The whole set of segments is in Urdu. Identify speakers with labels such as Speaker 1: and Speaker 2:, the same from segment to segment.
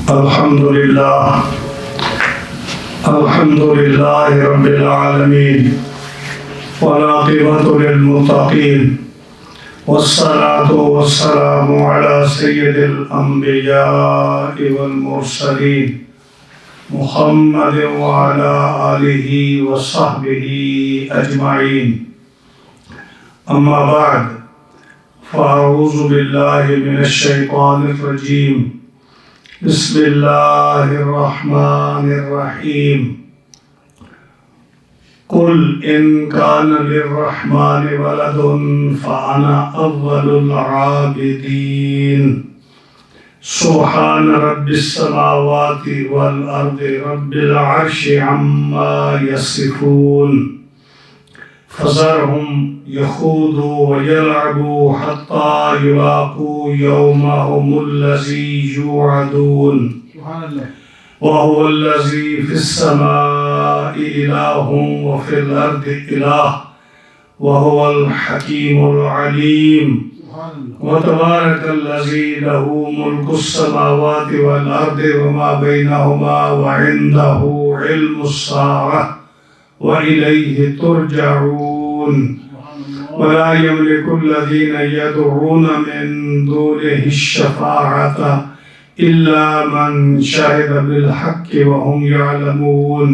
Speaker 1: الحمد لله رب العالمين والعاقبة للمتقين والصلاة والسلام على سيد الأنبياء والمرسلين محمد وعلى آله وصحبه أجمعين. أما بعد، فأعوذ بالله من الشيطان الرجيم. بسم الله الرحمن الرحيم. قل إن كان للرحمن ولد فأنا أول العابدين. سبحان رب السماوات والأرض رب العرش عما يصفون. فذرهم يخوضوا ويلعبوا حتى يلاقوا يومهم الذي يوعدون. وهو الذي في السماء إله وفي الأرض إله وهو الحكيم العليم. وتبارك الذي له ملك السماوات والأرض وما بينهما وعنده علم الساعة وإليه ترجعون. ولا يملك الذين يدعون من دونه الشفاعة إلا من شهد بالحق وهم يعلمون.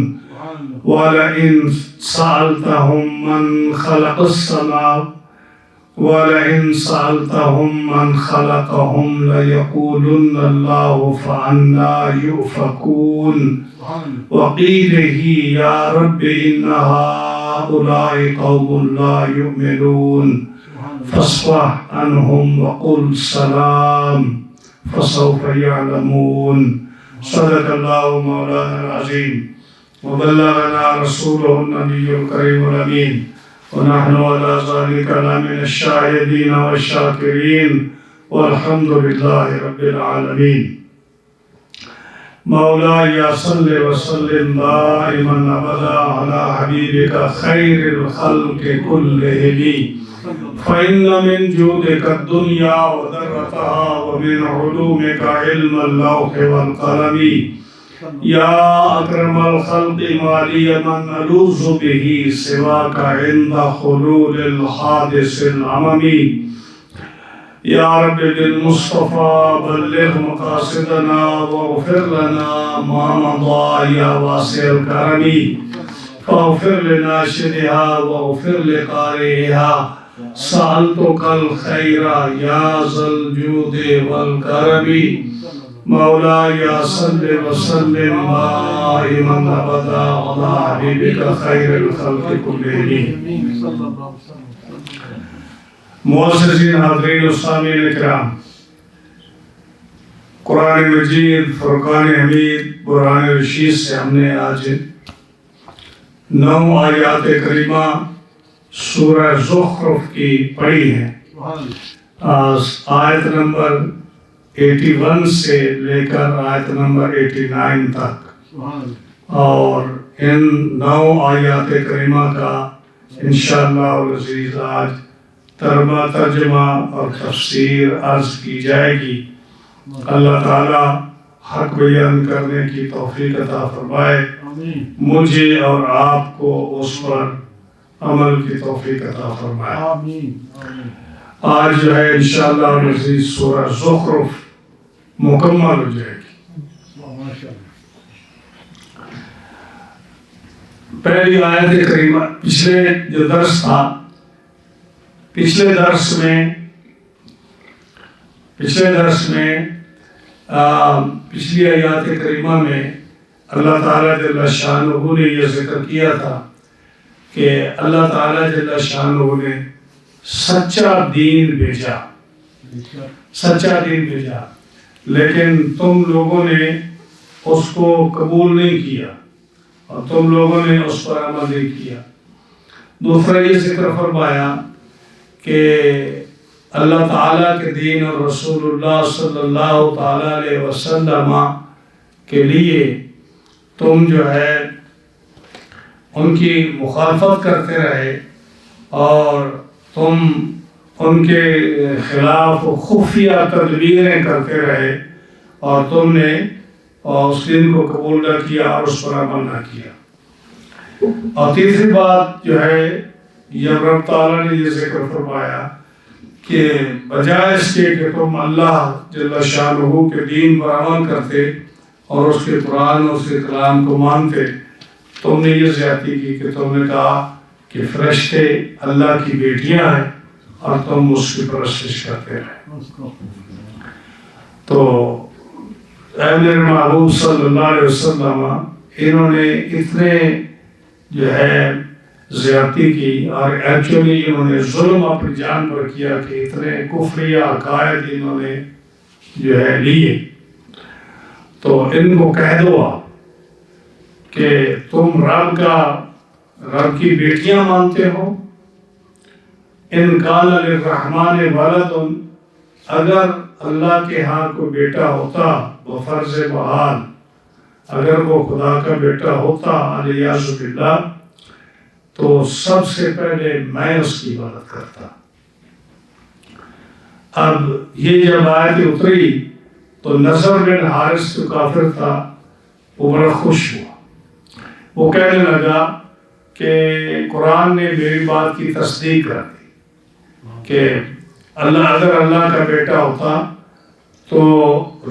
Speaker 1: ولئن سألتهم من خلقهم ليقولن الله فأنى يؤفكون. وقيله يا رب إن هؤلاء قوم لا يؤمنون فاصفح عنهم وقل سلام فسوف يعلمون. صدق الله مولانا العظيم وبلغنا رسوله النبي الكريم الأمين. ونحن على ذلك من الشاهدين والشاكرين والحمد لله رب العالمين. مولاي صل وسلم دائما أبدا على حبيبك خير الخلق كلهم. فإن من جودك الدنيا وذرتها ومن علومك علم اللوح والقلم. يا أكرم الخلق ما لي من ألوذ به سواك عند حلول الحادث العممي. يا رب بالمصطفى بلغ مقاصدنا واغفر لنا ما مضى يا واسع الكرم. فاغفر لناشدها واغفر لقارئها. سألتك الخير يا ذا الجود والكرم. مولاي صل وسلم دائما أبدا على حبيبك خير الخلق كلهم. معززین حاضرین و سامعین کرام، قرآن مجید فرقان حمید برہان رشید سے ہم نے آج 9 آیات کریمہ سورہ زخرف کی پڑھی ہیں. آیت نمبر 81 سے لے کر آیت نمبر 89 تک، اور ان 9 آیات کریمہ کا انشاءاللہ العزیز آج ترجمہ اور تفسیر عرض کی جائے گی. اللہ تعالی حق بیان کرنے کی توفیق عطا فرمائے. مجھے اور آپ کو اس پر عمل کی توفیق عطا فرمائے. آج جو ہے انشاءاللہ العزیز سورہ زخرف مکمل ہو جائے گی. پہلی آیت کریمہ، پچھلے جو درس تھا، پچھلے درس میں پچھلی آیات کریمہ میں اللہ تعالیٰ جل شانہ نے یہ ذکر کیا تھا کہ اللہ تعالیٰ جل شانہ نے سچا دین بھیجا، لیکن تم لوگوں نے اس کو قبول نہیں کیا اور تم لوگوں نے اس پر عمل نہیں کیا. دوسرا یہ ذکر فرمایا کہ اللہ تعالیٰ کے دین اور رسول اللہ صلی اللہ تعالیٰ علیہ وسلم کے لیے تم جو ہے ان کی مخالفت کرتے رہے اور تم ان کے خلاف خفیہ تدبیریں کرتے رہے اور تم نے اور اس دن کو قبول نہ کیا اور اس پر عمل نہ کیا۔ اور تیسری بات جو ہے، یہ رب تعالیٰ نے یہ ذکر فرمایا کہ بجائے اس کے کہ تم اللہ جل شانہ کے دین پر عمل کرتے اور اس کے قرآن اور اس کے کلام کو مانتے، تم نے یہ زیادتی کی کہ تم نے کہا کہ فرشتے اللہ کی بیٹیاں ہیں اور تم اس کی پرستش کرتے رہے۔ تو اے میرے محبوب صلی اللہ علیہ وسلم، انہوں نے اتنے جو ہے زیادتی کی اور ایکچولی انہوں نے ظلم اپنی جان پر کیا کہ اتنے کفریہ عقائد انہوں نے جو ہے لیے۔ تو ان کو کہہ دو آپ کہ تم رب کی بیٹیاں مانتے ہو۔ ان کان للرحمن ولد، اگر اللہ کے ہاں کوئی بیٹا ہوتا بفرض محال، اگر وہ خدا کا بیٹا ہوتا الیاذ باللہ، تو سب سے پہلے میں اس کی عبادت کرتا۔ اب یہ جب آیت اتری تو نضر بن حارث جو کافر تھا وہ بڑا خوش ہوا، وہ کہنے لگا کہ قرآن نے میری بات کی تصدیق کر دی کہ اگر اللہ کا بیٹا ہوتا تو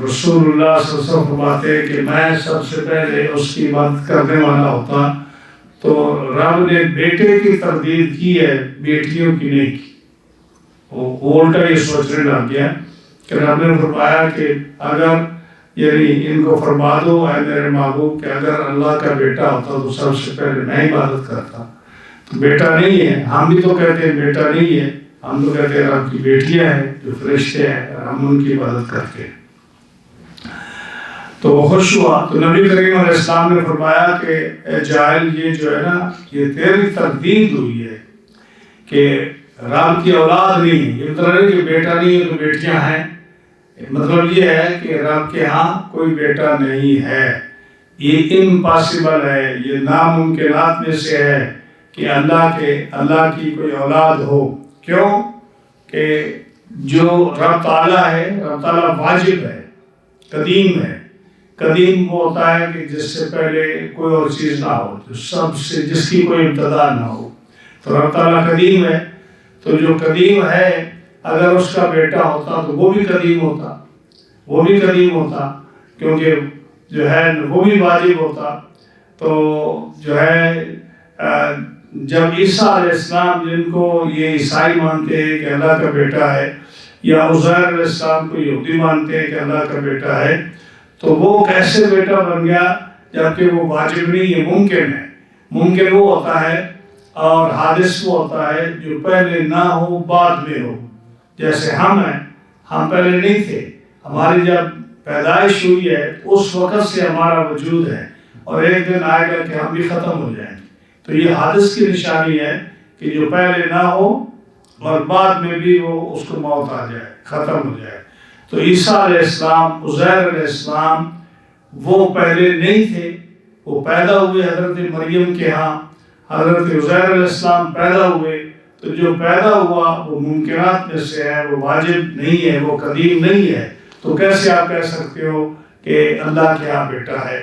Speaker 1: رسول اللہ صلی اللہ علیہ وسلم فرماتے کہ میں سب سے پہلے اس کی عبادت کرنے والا ہوتا۔ تو رب نے بیٹے کی تردید کی ہے، بیٹیوں کی نہیں کی۔ وہ الٹا یہ سوچنے لگ گیا کہ رب نے فرمایا کہ اگر یعنی ان کو فرما دو اے میرے محبوب کہ اگر اللہ کا بیٹا ہوتا تو سب سے پہلے میں عبادت کرتا۔ تو بیٹا نہیں ہے، ہم بھی تو کہتے ہیں بیٹا نہیں ہے، ہم تو کہتے ہیں رب کی بیٹیاں ہیں جو فرشتے ہیں، ہم ان کی عبادت کرتے ہیں۔ تو وہ خوش ہوا۔ تو نبی کریم علیہ السلام نے فرمایا کہ اے جاہل، یہ جو ہے نا یہ تیری تردید ہوئی ہے کہ رب کی اولاد نہیں ہے۔ یہ مطلب نہیں کہ بیٹا نہیں ہے تو بیٹیاں ہیں، مطلب یہ ہے کہ رب کے ہاں کوئی بیٹا نہیں ہے۔ یہ امپاسبل ہے، یہ ناممکنات میں سے ہے کہ اللہ کی کوئی اولاد ہو۔ کیوں کہ جو رب تعالیٰ ہے، رب تعالیٰ واجب ہے، قدیم ہے۔ قدیم وہ ہوتا ہے کہ جس سے پہلے کوئی اور چیز نہ ہو، جس کی کوئی ابتدا نہ ہو۔ تو رب تعالیٰ قدیم ہے، تو جو قدیم ہے اگر اس کا بیٹا ہوتا تو وہ بھی قدیم ہوتا، کیونکہ جو ہے وہ بھی واجب ہوتا۔ تو جو ہے جب عیسیٰ علیہ السلام، جن کو یہ عیسائی مانتے ہیں کہ اللہ کا بیٹا ہے، یا عزیر علیہ السلام کو یہودی مانتے ہیں کہ اللہ کا بیٹا ہے، تو وہ کیسے بیٹا بن گیا جبکہ وہ واجب نہیں ہے، ممکن ہے۔ ممکن وہ ہوتا ہے اور حادث وہ ہوتا ہے جو پہلے نہ ہو بعد میں ہو۔ جیسے ہم ہیں، ہم پہلے نہیں تھے، ہماری جب پیدائش ہوئی ہے اس وقت سے ہمارا وجود ہے، اور ایک دن آئے گا کہ ہم بھی ختم ہو جائیں گے۔ تو یہ حادث کی نشانی ہے کہ جو پہلے نہ ہو اور بعد میں بھی وہ اس کو موت آ جائے، ختم ہو جائے۔ تو عیسیٰ علیہ السلام، عزیر علیہ السلام وہ پہلے نہیں تھے، وہ پیدا ہوئے حضرت مریم کے ہاں، حضرت عزیر علیہ السلام پیدا ہوئے۔ تو جو پیدا ہوا وہ ممکنات میں سے ہے، وہ واجب نہیں ہے، وہ قدیم نہیں ہے۔ تو کیسے آپ کہہ سکتے ہو کہ اللہ کے ہاں بیٹا ہے؟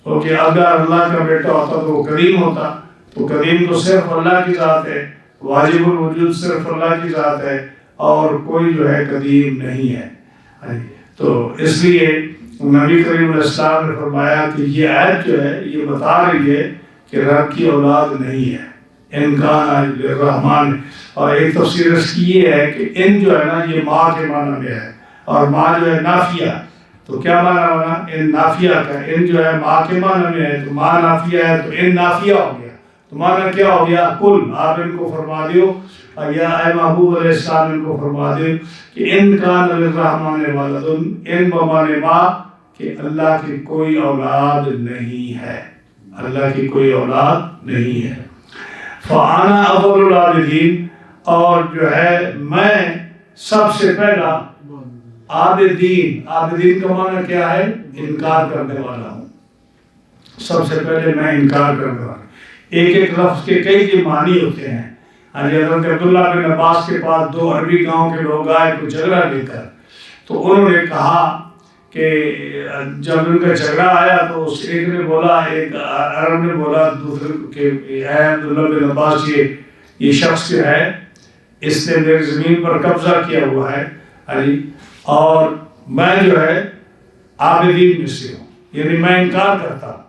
Speaker 1: کیونکہ اگر اللہ کا بیٹا ہوتا تو وہ قدیم ہوتا۔ تو قدیم تو صرف اللہ کی ذات ہے، واجب الوجود صرف اللہ کی ذات ہے، اور کوئی جو ہے قدیم نہیں ہے۔ تو اس لیے نبی کریم علیہ السلام نے فرمایا کہ یہ آیت جو ہے یہ بتا رہی ہے کہ رب کی اولاد نہیں ہے، ان کان للرحمن۔ اور ایک تفسیر اس کی یہ ہے کہ ان جو ہے نا یہ ماں کے معنی میں ہے، اور ماں جو ہے نافیہ۔ تو کیا معنی ہونا؟ ان نافیہ کا، ان جو ہے ماں کے معنی میں ہے، تو ماں نافیہ ہے تو ان نافیہ ہو گیا۔ تو معنی کیا ہو گیا؟ کل، آپ ان کو فرما دیو، یا اے محبوب علیہ السلام ان کو فرما دیو کہ ان کان للرحمن ولد، ان بمانے ماں کہ اللہ کی کوئی اولاد نہیں ہے، اللہ کی کوئی اولاد نہیں ہے۔ فانا اول العابدین، اور جو ہے میں سب سے پہلا عابدین۔ عابدین کا معنی کیا ہے؟ انکار کرنے والا ہوں، سب سے پہلے میں انکار کرنے والا ہوں۔ ایک ایک لفظ کے کئی معنی ہوتے ہیں۔ حضرت عبداللہ بن عباس کے پاس دو عربی گاؤں کے لوگ آئے کوئی جھگڑا لے کر، تو انہوں نے کہا کہ جب ان کا جھگڑا آیا تو اس ایک نے بولا، ایک عرب نے بولا دوسرے کہ اے عبداللہ بن عباس، یہ شخص جو ہے اس نے میری زمین پر قبضہ کیا ہوا ہے علی، اور میں جو ہے عابدین میں سے ہوں، یعنی میں انکار کرتا ہوں،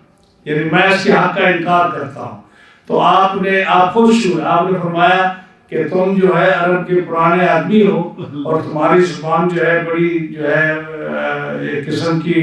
Speaker 1: یعنی میں اس کے حق کا انکار کرتا ہوں۔ تو آپ خوش ہوئے، آپ نے فرمایا کہ تم جو ہے عرب کے پرانے آدمی ہو اور تمہاری زبان جو ہے بڑی جو ہے ایک قسم کی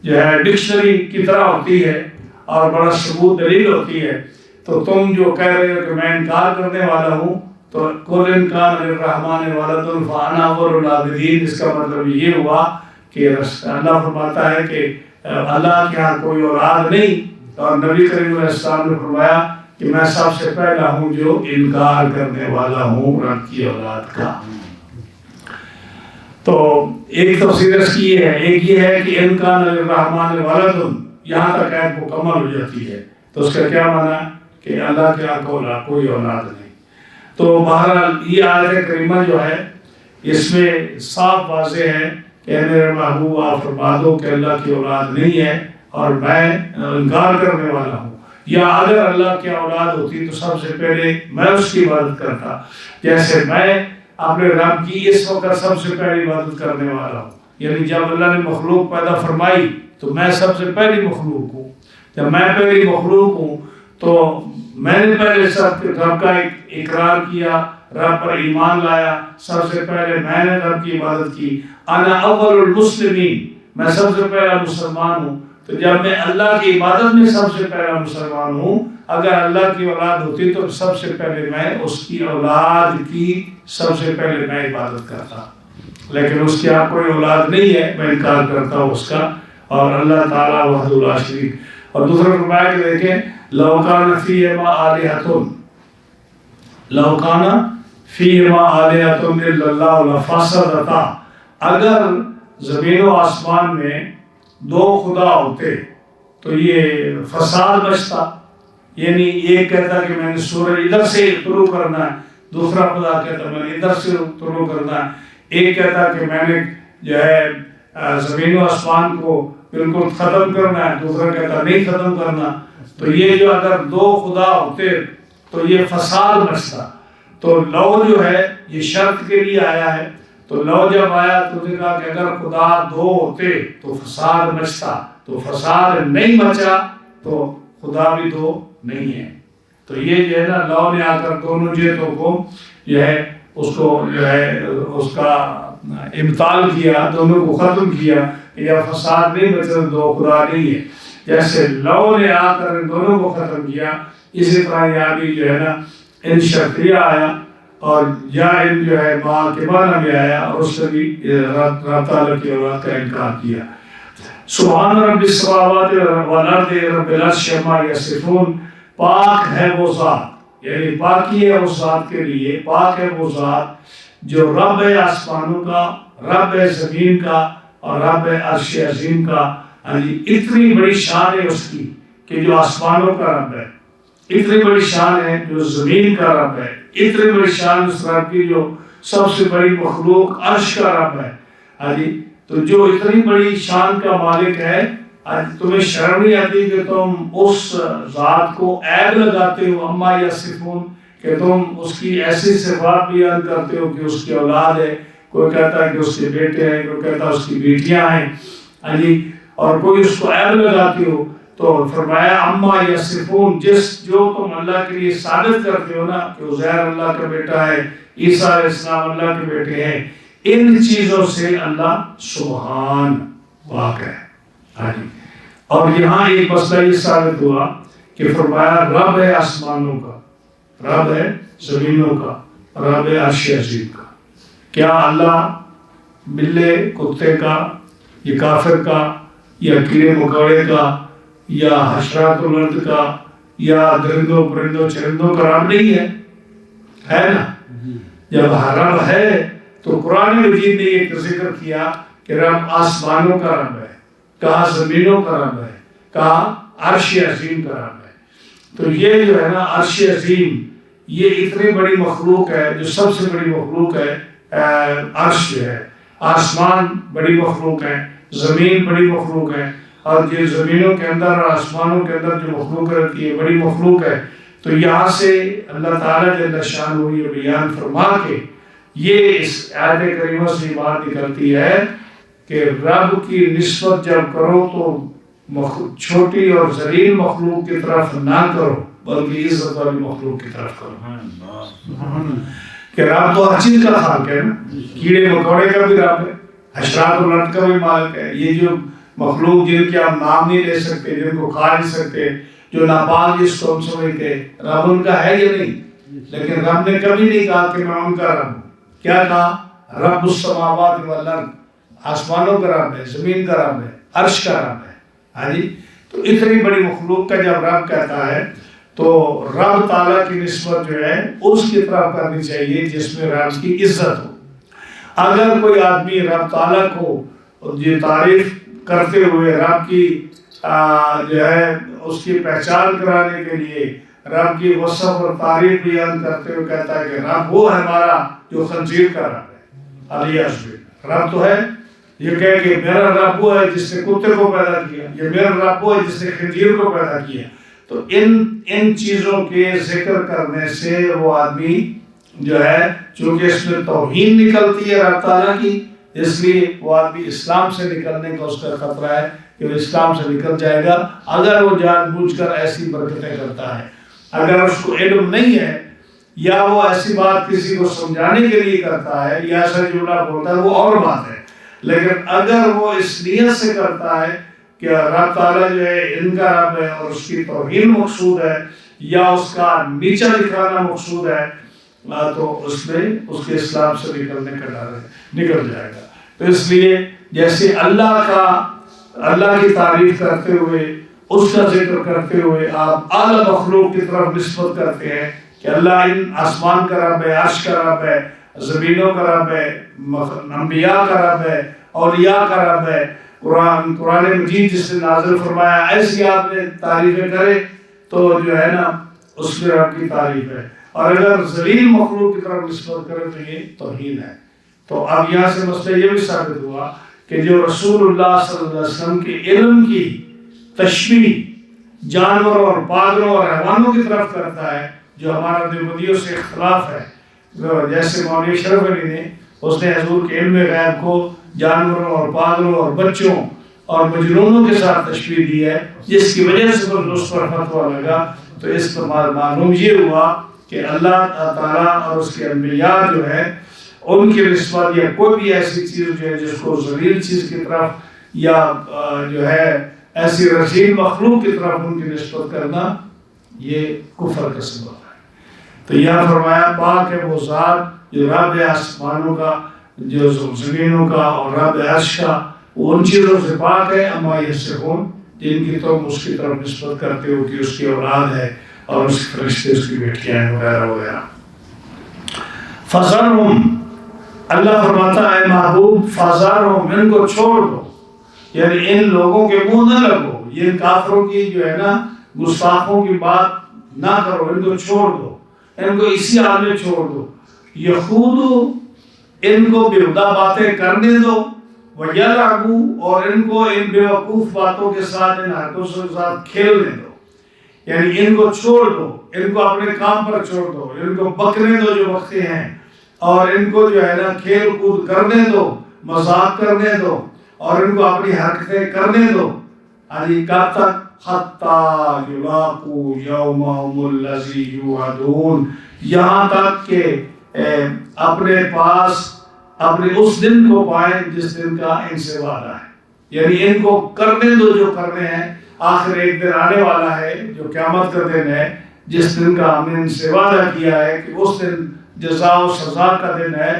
Speaker 1: جو ہے ڈکشنری کی طرح ہوتی ہے اور بڑا ثبوت دلیل ہوتی ہے، تو تم جو کہہ رہے ہو کہ میں انکار کرنے والا ہوں، تو قُلْ إِنْ كَانَ لِلرَّحْمَٰنِ وَلَدٌ فَأَنَا أَوَّلُ الْعَابِدِينَ۔ اس کا مطلب یہ ہوا کہ اللہ فرماتا ہے کہ اللہ کے ہاں کوئی اولاد نہیں، اور نبی کریم علیہ السلام نے فرمایا کہ میں سب سے پہلا ہوں جو انکار کرنے والا ہوں رب کی اولاد کا۔ تو ایک تفسیر اس کی یہ ہے، ایک یہ ہے کہ إِنْ كَانَ لِلرَّحْمَٰنِ وَلَدٌ، یہاں تک آیت مکمل ہو جاتی ہے، تو اس کا کیا معنی ہے کہ اللہ کے ہاں کوئی اولاد نہیں۔ تو بہرحال یہ آیت کریمہ جو ہے اس میں صاف واضح ہے کہ میرے محبوب آپ فرما دو کہ اللہ کی اولاد نہیں ہے اور میں انکار کرنے والا ہوں، یا اگر اللہ کی اولاد ہوتی تو سب سے پہلے میں اس کی عبادت کرتا، جیسے میں اپنے رب کی اس وقت سب سے پہلی عبادت کرنے والا ہوں، یعنی جب اللہ نے مخلوق پیدا فرمائی تو میں سب سے پہلی مخلوق ہوں، جب میں پہلی مخلوق ہوں تو میں نے پہلے سب رب کا اقرار کیا، رب پر ایمان لایا، سب سے پہلے میں نے رب کی عبادت کی، انا اول المسلمین، میں سب سے پہلا مسلمان ہوں۔ تو جب میں اللہ کی عبادت میں سب سے پہلا مسلمان ہوں، اگر اللہ کی اولاد ہوتی تو سب سے پہلے میں اس کی اولاد کی سب سے پہلے میں عبادت کرتا، لیکن اس کی آپ کوئی اولاد نہیں ہے، میں انکار کرتا ہوں اس کا، اور اللہ تعالیٰ وحدہ لا شریک۔ اور دوسرا فرمایا کہ دیکھیں لو کان فیہما آلہۃ، لو کان فیہما آلہۃ الا اللہ لفسدتا، اگر زمین و آسمان میں دو خدا ہوتے تو یہ فساد بچتا، یعنی ایک کہتا کہ میں نے سورج ادھر سے طلوع کرنا ہے، دوسرا خدا کہتا میں نے ادھر سے طلوع کرنا ہے، ایک کہتا کہ میں نے جو ہے زمین و آسمان کو بالکل ختم کرنا ہے، دوسرا کہتا نہیں ختم کرنا، تو یہ جو اگر دو خدا ہوتے تو یہ فساد بچتا۔ تو لو جو ہے یہ شرط کے لیے آیا ہے، تو لو جب آیا تو نے کہا کہ اگر خدا دو ہوتے تو فساد بچتا، تو فساد نہیں بچا تو خدا بھی دو نہیں ہے۔ تو یہ جو ہے نا لو نے آ کر دونوں جہتوں کو جو ہے اس کو جو ہے اس کا ابطال کیا، دونوں کو ختم کیا، یا فساد نہیں بچا، دو خدا نہیں ہے۔ جیسے لو نے آ کر ان دونوں کو ختم کیا، اسی طرح یہاں بھی جو ہے نا ان شرطیہ آیا، اور یا ان جو ہے ماں کے معنی میں آیا، اور اس سے بھی رب تعالیٰ کی اولاد کا انکار کیا۔ سبحان رب السماوات والارض رب العرش عما یصفون، پاک ہے وہ ذات، یعنی پاکی ہے اس ذات کے لیے، پاک ہے وہ ذات جو رب ہے آسمانوں کا، رب ہے زمین کا، اور رب ہے عرش عظیم کا۔ اتنی بڑی شان ہے اس کی کہ جو آسمانوں کا رب ہے، اتنی بڑی شان ہے جو زمین کا رب ہے، اتنی بڑی شان اس رب کی جو سب سے بڑی مخلوق عرش کا رب ہے۔ تو جو اتنی بڑی شان کا مالک ہے، تمہیں شرم نہیں آتی کہ تم اس ذات کو عیب لگاتے ہو، اما یصفون، کہ تم اس کی ایسی صفات بیان کرتے ہو کہ اس کی اولاد ہے، کوئی کہتا ہے کہ اس کے بیٹے ہیں، کوئی کہتا ہے اس کی بیٹیاں ہیں، اور کوئی اس کو عیب لگاتے ہو۔ تو فرمایا اما یصفون، جو تم اللہ کے لیے ثابت کرتے ہو نا کہ عزیر اللہ کا بیٹا ہے، عیسیٰ علیہ السلام اللہ کے بیٹے ہیں، ان چیزوں سے اللہ سبحان پاک ہے۔ اور یہاں ایک مسئلہ یہ ثابت ہوا کہ فرمایا رب ہے آسمانوں کا، رب ہے زمینوں کا، رب ہے عرش عظیم کا۔ کیا اللہ بلے کتے کا، یا کافر کا، یا کیڑے مکوڑے کا، یا حشرات الارض کا، یا درندوں پرندوں چرندوں کا رب نہیں ہے نا؟ جب رب ہے تو قرآن مجید نے ایک ذکر کیا کہ رب آسمانوں کا رب ہے، کہا زمینوں کا رب ہے، کہا عرش عظیم کا رب ہے۔ تو یہ جو ہے نا عرش عظیم، یہ اتنی بڑی مخلوق ہے، جو سب سے بڑی مخلوق ہے، عرش ہے، آسمان بڑی مخلوق ہے، زمین بڑی مخلوق ہے، اور یہ زمینوں کے اندر اور آسمانوں کے اندر جو مخلوق رہتی ہے بڑی مخلوق ہے۔ تو یہاں سے اللہ تعالیٰ جل شانہ یہ بیان فرما کے یہ اس آیت کریمہ سے بات نکلتی ہے کہ رب کی نسبت جب کرو تو چھوٹی اور ذلیل مخلوق کی طرف نہ کرو بلکہ عزت والی مخلوق کی طرف کرو۔ کہ رب تو ہر چیز کا خالق ہے نا، کیڑے مکوڑے کا بھی رب ہے، حشرات الارض کا بھی مالک ہے۔ یہ جو مخلوق جن کے آپ نام نہیں لے سکتے، جن کو کھا نہیں سکتے، جو ناپاک جس کو ہم سمجھتے، رب ان کا ہے یا نہیں؟ لیکن رب نے کبھی نہیں کہا کہ میں ان کا رب ہوں۔ کیا کہا؟ رب السماوات والارض، آسمانوں کا رب ہے، زمین کا رب ہے، عرش کا رب ہے۔ ہاں جی، تو اتنی بڑی مخلوق کا جب رب کہتا ہے تو رب تعالیٰ کی نسبت جو ہے اس کی طرف کرنی چاہیے جس میں رب کی عزت ہو۔ اگر کوئی آدمی رب تعالیٰ کو یہ تعریف کرتے ہوئے رب کی جو ہے اس کی پہچان کرانے کے لیے رب کی وصف اور تعریف بیان کرتے ہوئے کہتا ہے کہ رب وہ ہے ہمارا جو خنزیر کا رب ہے، الیاس بھی رب تو ہے، یہ کہے کہ میرا رب وہ ہے جس نے کتے کو پیدا کیا، یہ میرا رب وہ ہے جس نے خنزیر کو پیدا کیا، تو ان چیزوں کے ذکر کرنے سے وہ آدمی جو ہے چونکہ اس میں توہین نکلتی ہے رب تعالیٰ کی، اس لیے وہ آدمی اسلام سے نکلنے کا اس کا خطرہ ہے کہ وہ اسلام سے نکل جائے گا اگر وہ جان بوجھ کر ایسی برکتیں کرتا ہے۔ اگر اس کو علم نہیں ہے یا وہ ایسی بات کسی کو سمجھانے کے لیے کرتا ہے یا ایسا جملہ بولتا ہے وہ اور بات ہے، لیکن اگر وہ اس نیت سے کرتا ہے کہ رب تعالیٰ جو ہے ان کا رب ہے اور اس کی توہین مقصود ہے یا اس کا نیچا دکھانا مقصود ہے تو اس میں اس کے اسلام سے نکلنے کا ڈر ہے، نکل جائے گا۔ تو اس لیے جیسے اللہ کی تعریف کرتے ہوئے اس کا ذکر کرتے ہوئے آپ اعلیٰ مخلوق کی طرف نسبت کرتے ہیں کہ اللہ ان آسمان کا رب ہے، عرش کا رب ہے، زمینوں کا رب ہے، انبیاء کا رب ہے، اولیاء کا رب ہے، قرآن مجید جس نے نازل فرمایا ایسی آپ نے تعریفیں کرے تو جو ہے نا اس میں رب کی تعریف ہے، اور اگر ذلیل مخلوق کی طرف نسبت کرے تو یہ توہین ہے۔ تو اب یہاں سے مسئلہ یہ بھی ثابت ہوا کہ جو رسول اللہ صلی اللہ علیہ وسلم کے علم کی تشبیہ جانوروں اور پادروں اور حیوانوں کی طرف کرتا ہے جو ہمارا دیوبندیوں سے اختلاف ہے، جیسے مولوی اشرف علی نے اس نے حضور کے علم غیب کو جانوروں اور پادروں اور بچوں اور مجنونوں کے ساتھ تشبیہ دی ہے، جس کی وجہ سے اس پر فتویٰ لگا۔ تو اس پر معلوم یہ ہوا کہ اللہ تعالیٰ اور اس کے انبیاء جو ہے ان کی نسبت یا کوئی بھی ایسی چیز جو ہے جس کو ذلیل چیز کی طرف یا جو ہے ایسی رذیل مخلوق کی طرف ان کی نسبت کرنا یہ کفر کا سبب ہے۔ تو یہاں فرمایا پاک ہے وہ ذات جو رب آسمانوں کا، جو زمینوں کا اور رب عرش کا، وہ ان چیزوں سے پاک ہے اما یصفون جن کی تم اس کی طرف نسبت کرتے ہو کہ اس کی اولاد ہے اور اس کے فرشتے اس کی بیٹیاں ہیں وغیرہ وغیرہ۔ فذرہم، اللہ فرماتا ہے محبوب فذرہم، ان کو چھوڑ دو، یعنی ان لوگوں کے منہ نہ لگو، یہ کافروں کی جو ہے نا گستاخوں کی بات نہ کرو، ان کو چھوڑ دو، ان کو اسی حال میں چھوڑ دو، یخوضوا، ان کو بیہودہ باتیں کرنے دو، وَيَلْعَبُوا، اور ان کو ان بیوقوف باتوں کے ساتھ ان حرکتوں کے ساتھ کھیلنے دو، یعنی ان کو چھوڑ دو، ان کو اپنے کام پر چھوڑ دو، ان کو بکنے دو جو بکتے ہیں، اور ان کو جو ہے نا کھیل کود کرنے دو، مذاق کرنے دو، اور ان کو اپنی حرکتیں کرنے دو۔ کب تک؟ حَتَّى يُلَاقُوا يَوْمَهُمُ الَّذِي يُوعَدُونَ، یہاں تک کہ اپنے پاس اپنے اس دن کو پائیں جس دن کا ان سے وعدہ ہے، یعنی ان کو کرنے دو جو کرنے ہیں، آخر ایک دن آنے والا ہے جو قیامت کا دن ہے، جس دن کا ہم نے ان سے وعدہ کیا ہے کہ اس دن جزا و سزا کا دن ہے،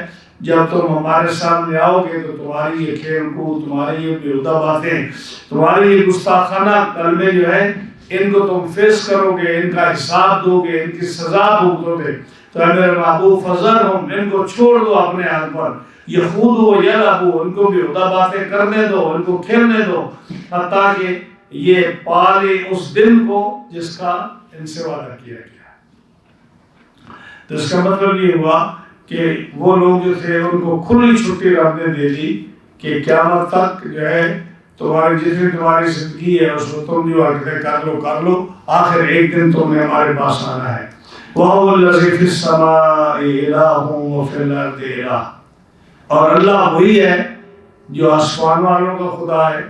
Speaker 1: جب تم ہمارے سامنے آؤ گے تو تمہاری یہ کھیل کود، تمہاری یہ بیہودہ باتیں، تمہاری یہ گستاخانہ کلمے جو ہیں ان کو تم فیس کرو گے، ان کا حساب دو گے، ان کی سزا بھگتو گے۔ تو اے میرے محبوب فذرہم، ان کو چھوڑ دو اپنے حال پر، یخوضوا ویلعبوا، ان کو بیہودہ باتیں کرنے دو، ان کو کھیلنے دو، حتیٰ کہ یہ پالے اس دن کو جس کا ان سے وعدہ کیا گیا۔ تو اس کا مطلب یہ ہوا کہ وہ لوگ جو تھے ان کو کھلی چھٹی رب نے دے دی کہ قیامت تک جو ہے تمہاری جتنی تمہاری زندگی ہے اس میں تم جو حرکتیں کر لو، آخر ایک دن تمہیں ہمارے پاس آنا ہے۔ وَهُوَ الَّذِي فِي السَّمَاءِ إِلَٰهٌ وَفِي الْأَرْضِ إِلَٰهٌ، اور اللہ وہی ہے جو آسمان والوں کا خدا ہے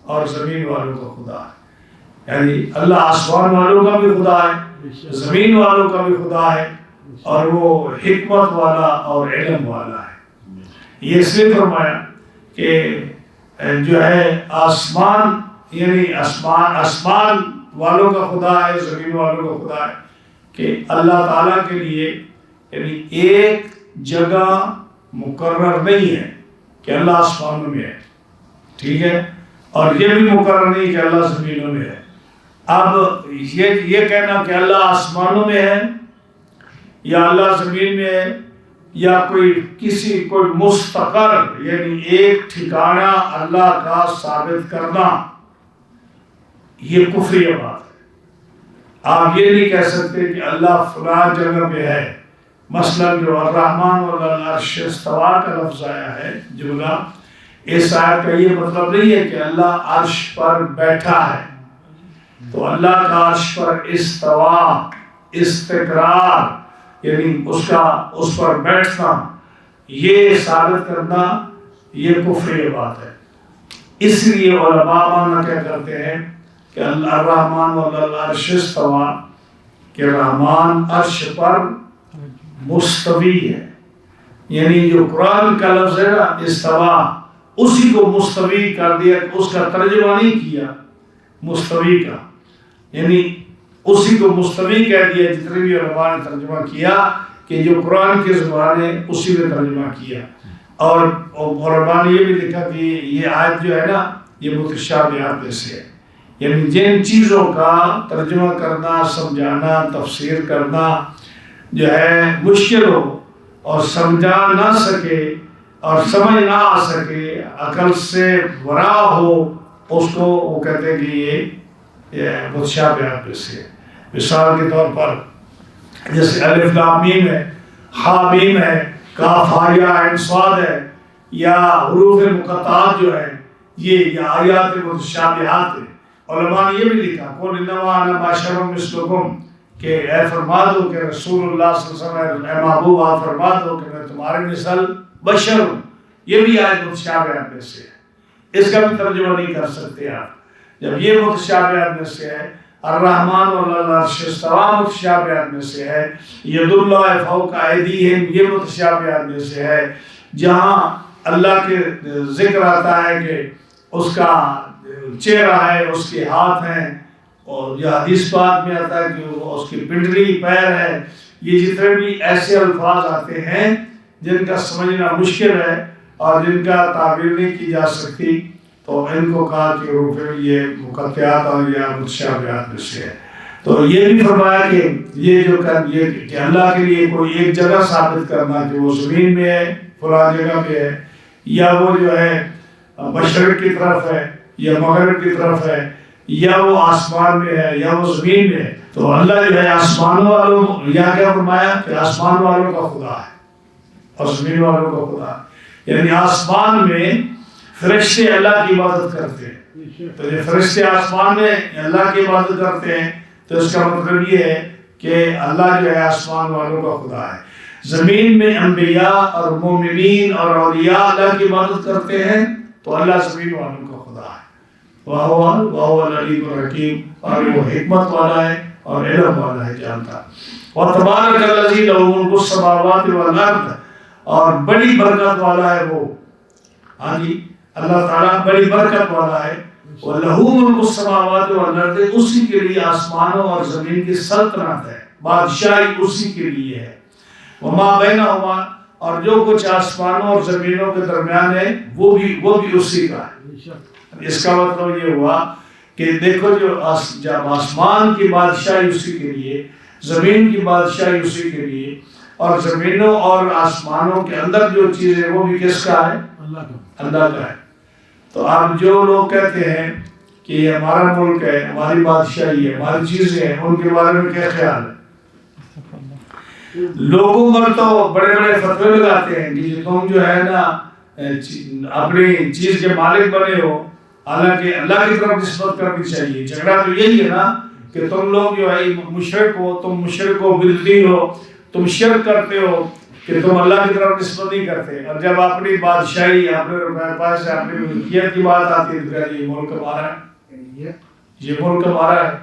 Speaker 1: اور زمین والوں کا خدا ہے۔ یعنی اللہ آسمان والوں کا بھی خدا ہے، زمین والوں کا بھی خدا ہے، اور وہ حکمت والا اور علم والا ہے۔ یہ اس لیے فرمایا کہ جو ہے آسمان یعنی آسمان والوں کا خدا ہے، زمین والوں کا خدا ہے، کہ اللہ تعالیٰ کے لیے یعنی ایک جگہ مقرر نہیں ہے کہ اللہ آسمانوں میں ہے، ٹھیک ہے، اور یہ بھی مقرر نہیں کہ اللہ زمینوں میں ہے۔ اب یہ کہنا کہ اللہ آسمانوں میں ہے یا اللہ زمین میں ہے یا کوئی مستقر یعنی ایک ٹھکانہ اللہ کا ثابت کرنا، یہ کفری بات ہے۔ آپ یہ نہیں کہہ سکتے کہ اللہ فلاں جگہ پہ ہے۔ مثلا جو الرحمن علی العرش استویٰ کا لفظ آیا ہے جملہ، اس آیت کا یہ مطلب نہیں ہے کہ اللہ عرش پر بیٹھا ہے۔ تو اللہ کا عرش پر استواء، استقرار یعنی اس پر بیٹھنا، یہ ثابت کرنا یہ کفری بات ہے۔ اس لیے علماء مانا کیا کرتے ہیں کہ الرحمن علی العرش استویٰ، کہ رحمان عرش پر مستوی ہے، یعنی جو قرآن کا لفظ ہے نا استواء، اسی کو مستوی کر دیا، اس کا ترجمہ نہیں کیا مستوی کا، یعنی اسی کو مستوی کہہ دیا۔ جتنے بھی علماء نے ترجمہ کیا کہ جو قرآن کی زبان ہے اسی نے ترجمہ کیا، اور علماء نے یہ بھی لکھا کہ یہ آیت جو ہے نا یہ متشابہات میں سے ہے، یعنی جن چیزوں کا ترجمہ کرنا، سمجھانا، تفسیر کرنا جو ہے مشکل ہو اور سمجھا نہ سکے اور سمجھ نہ آ سکے، عقل سے ورا ہو، اس کو وہ کہتے ہیں کہ یہ متشابہات میں سے ہے۔ مثال کے طور پر جیسے الف لام میم ہے، ہا میم ہے، کاف ہا یا عین صاد ہے، یا حروف مقطعات جو ہے یہ آیات متشابہات ہے۔ علماء نے یہ بھی لکھا قل انما انا بشر مثلکم، کہ اے فرما دو کہ رسول اللہ صلی اللہ علیہ وسلم، اے محبوب آپ فرما دو کہ میں تمہارے مثل بشر ہوں۔ یہ بھی آیت متشابہات میں سے ہے، اس کا بھی ترجمہ نہیں کر سکتے آپ۔ جب یہ متشابہات میں سے ہے، الرحمن علی العرش استویٰ متشابہات میں سے ہے، ید اللہ فوق ایدیہم یہ متشابہات میں سے ہے۔ جہاں اللہ کے ذکر آتا ہے کہ اس کا چہرہ ہے، اس کے ہاتھ ہیں، اور یہ حدیث پاک میں آتا ہے کہ اس کی پنڈلی پیر ہے، یہ جتنے بھی ایسے الفاظ آتے ہیں جن کا سمجھنا مشکل ہے اور جن کا تعبیر نہیں کی جا سکتی، تو ان کو کہا کہ حروف یہ مقطعات اور یا متشابہات میں سے ہے۔ تو یہ بھی فرمایا کہ یہ کہ اللہ کے لیے کوئی ایک جگہ ثابت کرنا کہ وہ زمین میں ہے، فلاں جگہ پہ ہے، یا وہ جو ہے مشرق کی طرف ہے یا مغرب کی طرف ہے، یا وہ آسمان میں ہے یا وہ زمین میں ہے، تو اللہ جو ہے آسمان والوں، یہاں کیا فرمایا کہ آسمان والوں کا خدا ہے اور زمین والوں کا خدا ہے، یعنی آسمان میں فرشتے اللہ کی عبادت کرتے ہیں۔ تو جب فرشتے آسمان میں اللہ کی عبادت کرتے ہیں تو اس کا مطلب یہ ہے کہ اللہ جو ہے آسمان والوں کا خدا ہے۔ زمین میں انبیاء اور مومنین اور اولیاء اللہ کی عبادت کرتے ہیں تو اللہ زمین والوں کا خدا ہے۔ وَهُوَ الْعَلِيمُ الْحَكِيمُ، اور وہ حکمت والا ہے اور علم والا ہے، جانتا۔ وَتَبَارَكَ الَّذِي لَهُ مُلْكُ السَّمَاوَاتِ وَالْأَرْضِ، اور بڑی برکت والا ہے وہ، ہاں جی اللہ تعالیٰ بڑی برکت والا ہے۔ وَلَهُ مُلْكُ السَّمَاوَاتِ وَالْأَرْضِ، اسی کے لیے آسمانوں اور زمین کی سلطنت ہے، بادشاہی اسی کے لیے ہے۔ وَمَا بَيْنَهُمَا، اور جو کچھ آسمانوں اور زمینوں کے درمیان ہے وہ بھی اسی کا ہے۔ اس کا مطلب یہ ہوا کہ دیکھو جب آسمان کی بادشاہی اسی کے لیے، زمین کی بادشاہی اسی کے لیے، اور زمینوں اور آسمانوں کے اندر جو چیز ہے وہ بھی کس کا ہے؟ اللہ کا ہے۔ تو اب جو لوگ کہتے ہیں کہ یہ ہمارا ملک ہے، ہماری بادشاہی ہے، ہماری چیزیں ہیں، ان کے بارے میں کیا خیال ہے؟ لوگوں پر تو بڑے بڑے فتوے لگاتے ہیں کہ تم جو ہے نا اپنی چیز کے مالک بنے ہو،
Speaker 2: حالانکہ اللہ کی طرف نسبت کرنی چاہیے. جھگڑا تو یہی ہے نا کہ تم لوگ جو ہے مشرک ہو، تم مشرک ہو، بدعتی ہو، تم شرک کرتے ہو کہ تم اللہ کی طرف نسبت نہیں کرتے. اور جب اپنی بادشاہی، اپنے روپے پیسے، اپنی ملکیت کی بات آتی ہے تو کہتے ہیں یہ ملک ہمارا ہے، یہ ملک ہمارا ہے.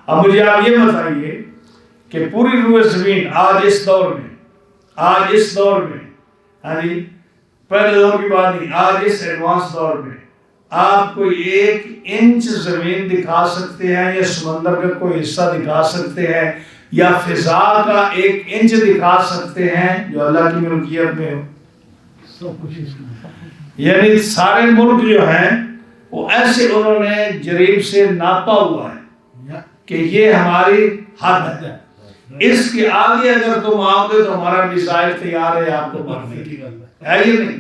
Speaker 2: اب مجھے آپ یہ بتائیے کہ پوری روئے زمین آج اس دور میں پہلے دور کی بات نہیں، آج اس ایڈوانس دور میں آپ کوئی 1 انچ زمین دکھا سکتے ہیں یا سمندر کا کوئی حصہ دکھا سکتے ہیں یا فضا کا 1 انچ دکھا سکتے ہیں جو اللہ کی ملکیت میں ہو؟ یعنی سارے ملک جو ہیں وہ ایسے انہوں نے جریب سے ناپا ہوا ہے کہ یہ ہماری حد ہے، اس کے آگے اگر تم آؤ گے تو ہمارا میزائل تیار ہے آپ کو مارنے کی. ہے یہ نہیں؟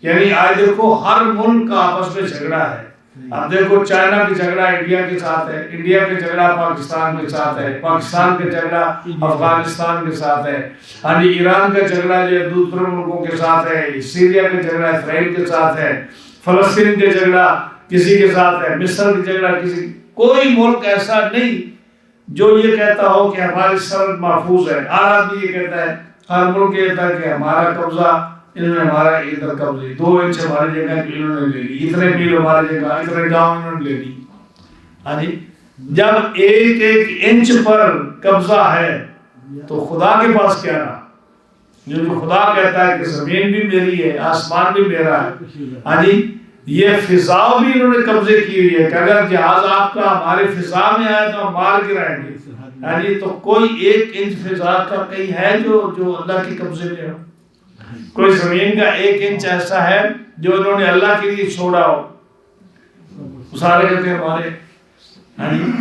Speaker 2: یعنی آج دیکھو ہر ملک کا آپس میں جھگڑا ہے. اب دیکھو چائنا کا جھگڑا انڈیا کے ساتھ ہے، انڈیا کا جھگڑا پاکستان کے ساتھ ہے، پاکستان کا جھگڑا افغانستان کے ساتھ ہے، ایران کا جھگڑا جو دوسرے ملکوں کے ساتھ ہے، سیریا کا جھگڑا اسرائیل کے ساتھ ہے، فلسطین کا جھگڑا کسی کے ساتھ ہے، مصر کا جھگڑا کسی. کوئی ملک ایسا نہیں جو یہ کہتا ہو کہ ہماری سرحد محفوظ ہے. ہر آدمی یہ کہتا ہے، ہر ملک کہتا ہے کہ ہمارا قبضہ، انہوں نے ہمارا ادھر قبضے 2 انچ ہماری جگہ انہوں نے لے لی، اتنے میل ہماری جگہ، اتنے گاؤں انہوں نے لے لی. ہاں جی، جب 1 انچ پر قبضہ ہے تو خدا کے پاس کیا رہا؟ جو خدا کہتا ہے کہ زمین بھی میری ہے، آسمان بھی میرا ہے. ہاں جی، یہ فضا بھی انہوں نے قبضے کی ہوئی ہے کہ اگر جہاز آپ کا ہمارے فضا میں آئے تو ہم مار گرائیں گے. ہاں جی، تو کوئی 1 انچ فضا کا کہیں ہے جو اللہ کے قبضے میں ہو؟ کوئی زمین کا 1 انچ ایسا ہے جو انہوں نے اللہ کے لیے چھوڑا ہو؟ سارے کہتے ہیں ہمارے. ہاں جی،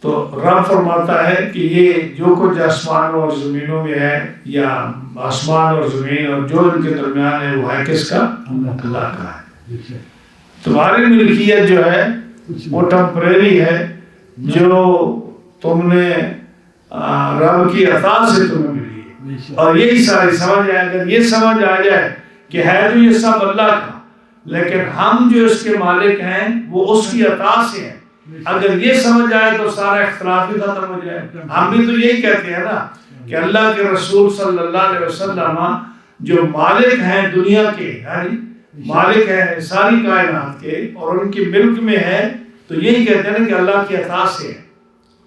Speaker 2: تو رب فرماتا ہے کہ یہ جو کچھ آسمانوں اور زمینوں میں ہے، یا آسمان اور زمین اور جو ان کے درمیان ہے، وہ ہے کس کا؟ اللہ کا ہے. تمہاری ملکیت جو ہے وہ ٹمپریری ہے، جو تم نے رب کی عطا سے تمہیں ملی ہے. اور یہی ساری سمجھ آئے، اگر یہ سمجھ آ جائے کہ ہے تو یہ سب اللہ کا، لیکن ہم جو اس کے مالک ہیں وہ اس کی عطا سے ہیں. اگر یہ سمجھ آئے تو سارا اختلاف ہی ختم ہو جائے. ہم بھی تو یہی کہتے ہیں نا کہ اللہ کے رسول صلی اللہ علیہ وسلم جو مالک ہیں دنیا کے، مالک ہے ساری کائنات کے، اور ان کی ملک میں ہے، تو یہی کہتے ہیں کہ اللہ کی عطا سے ہے.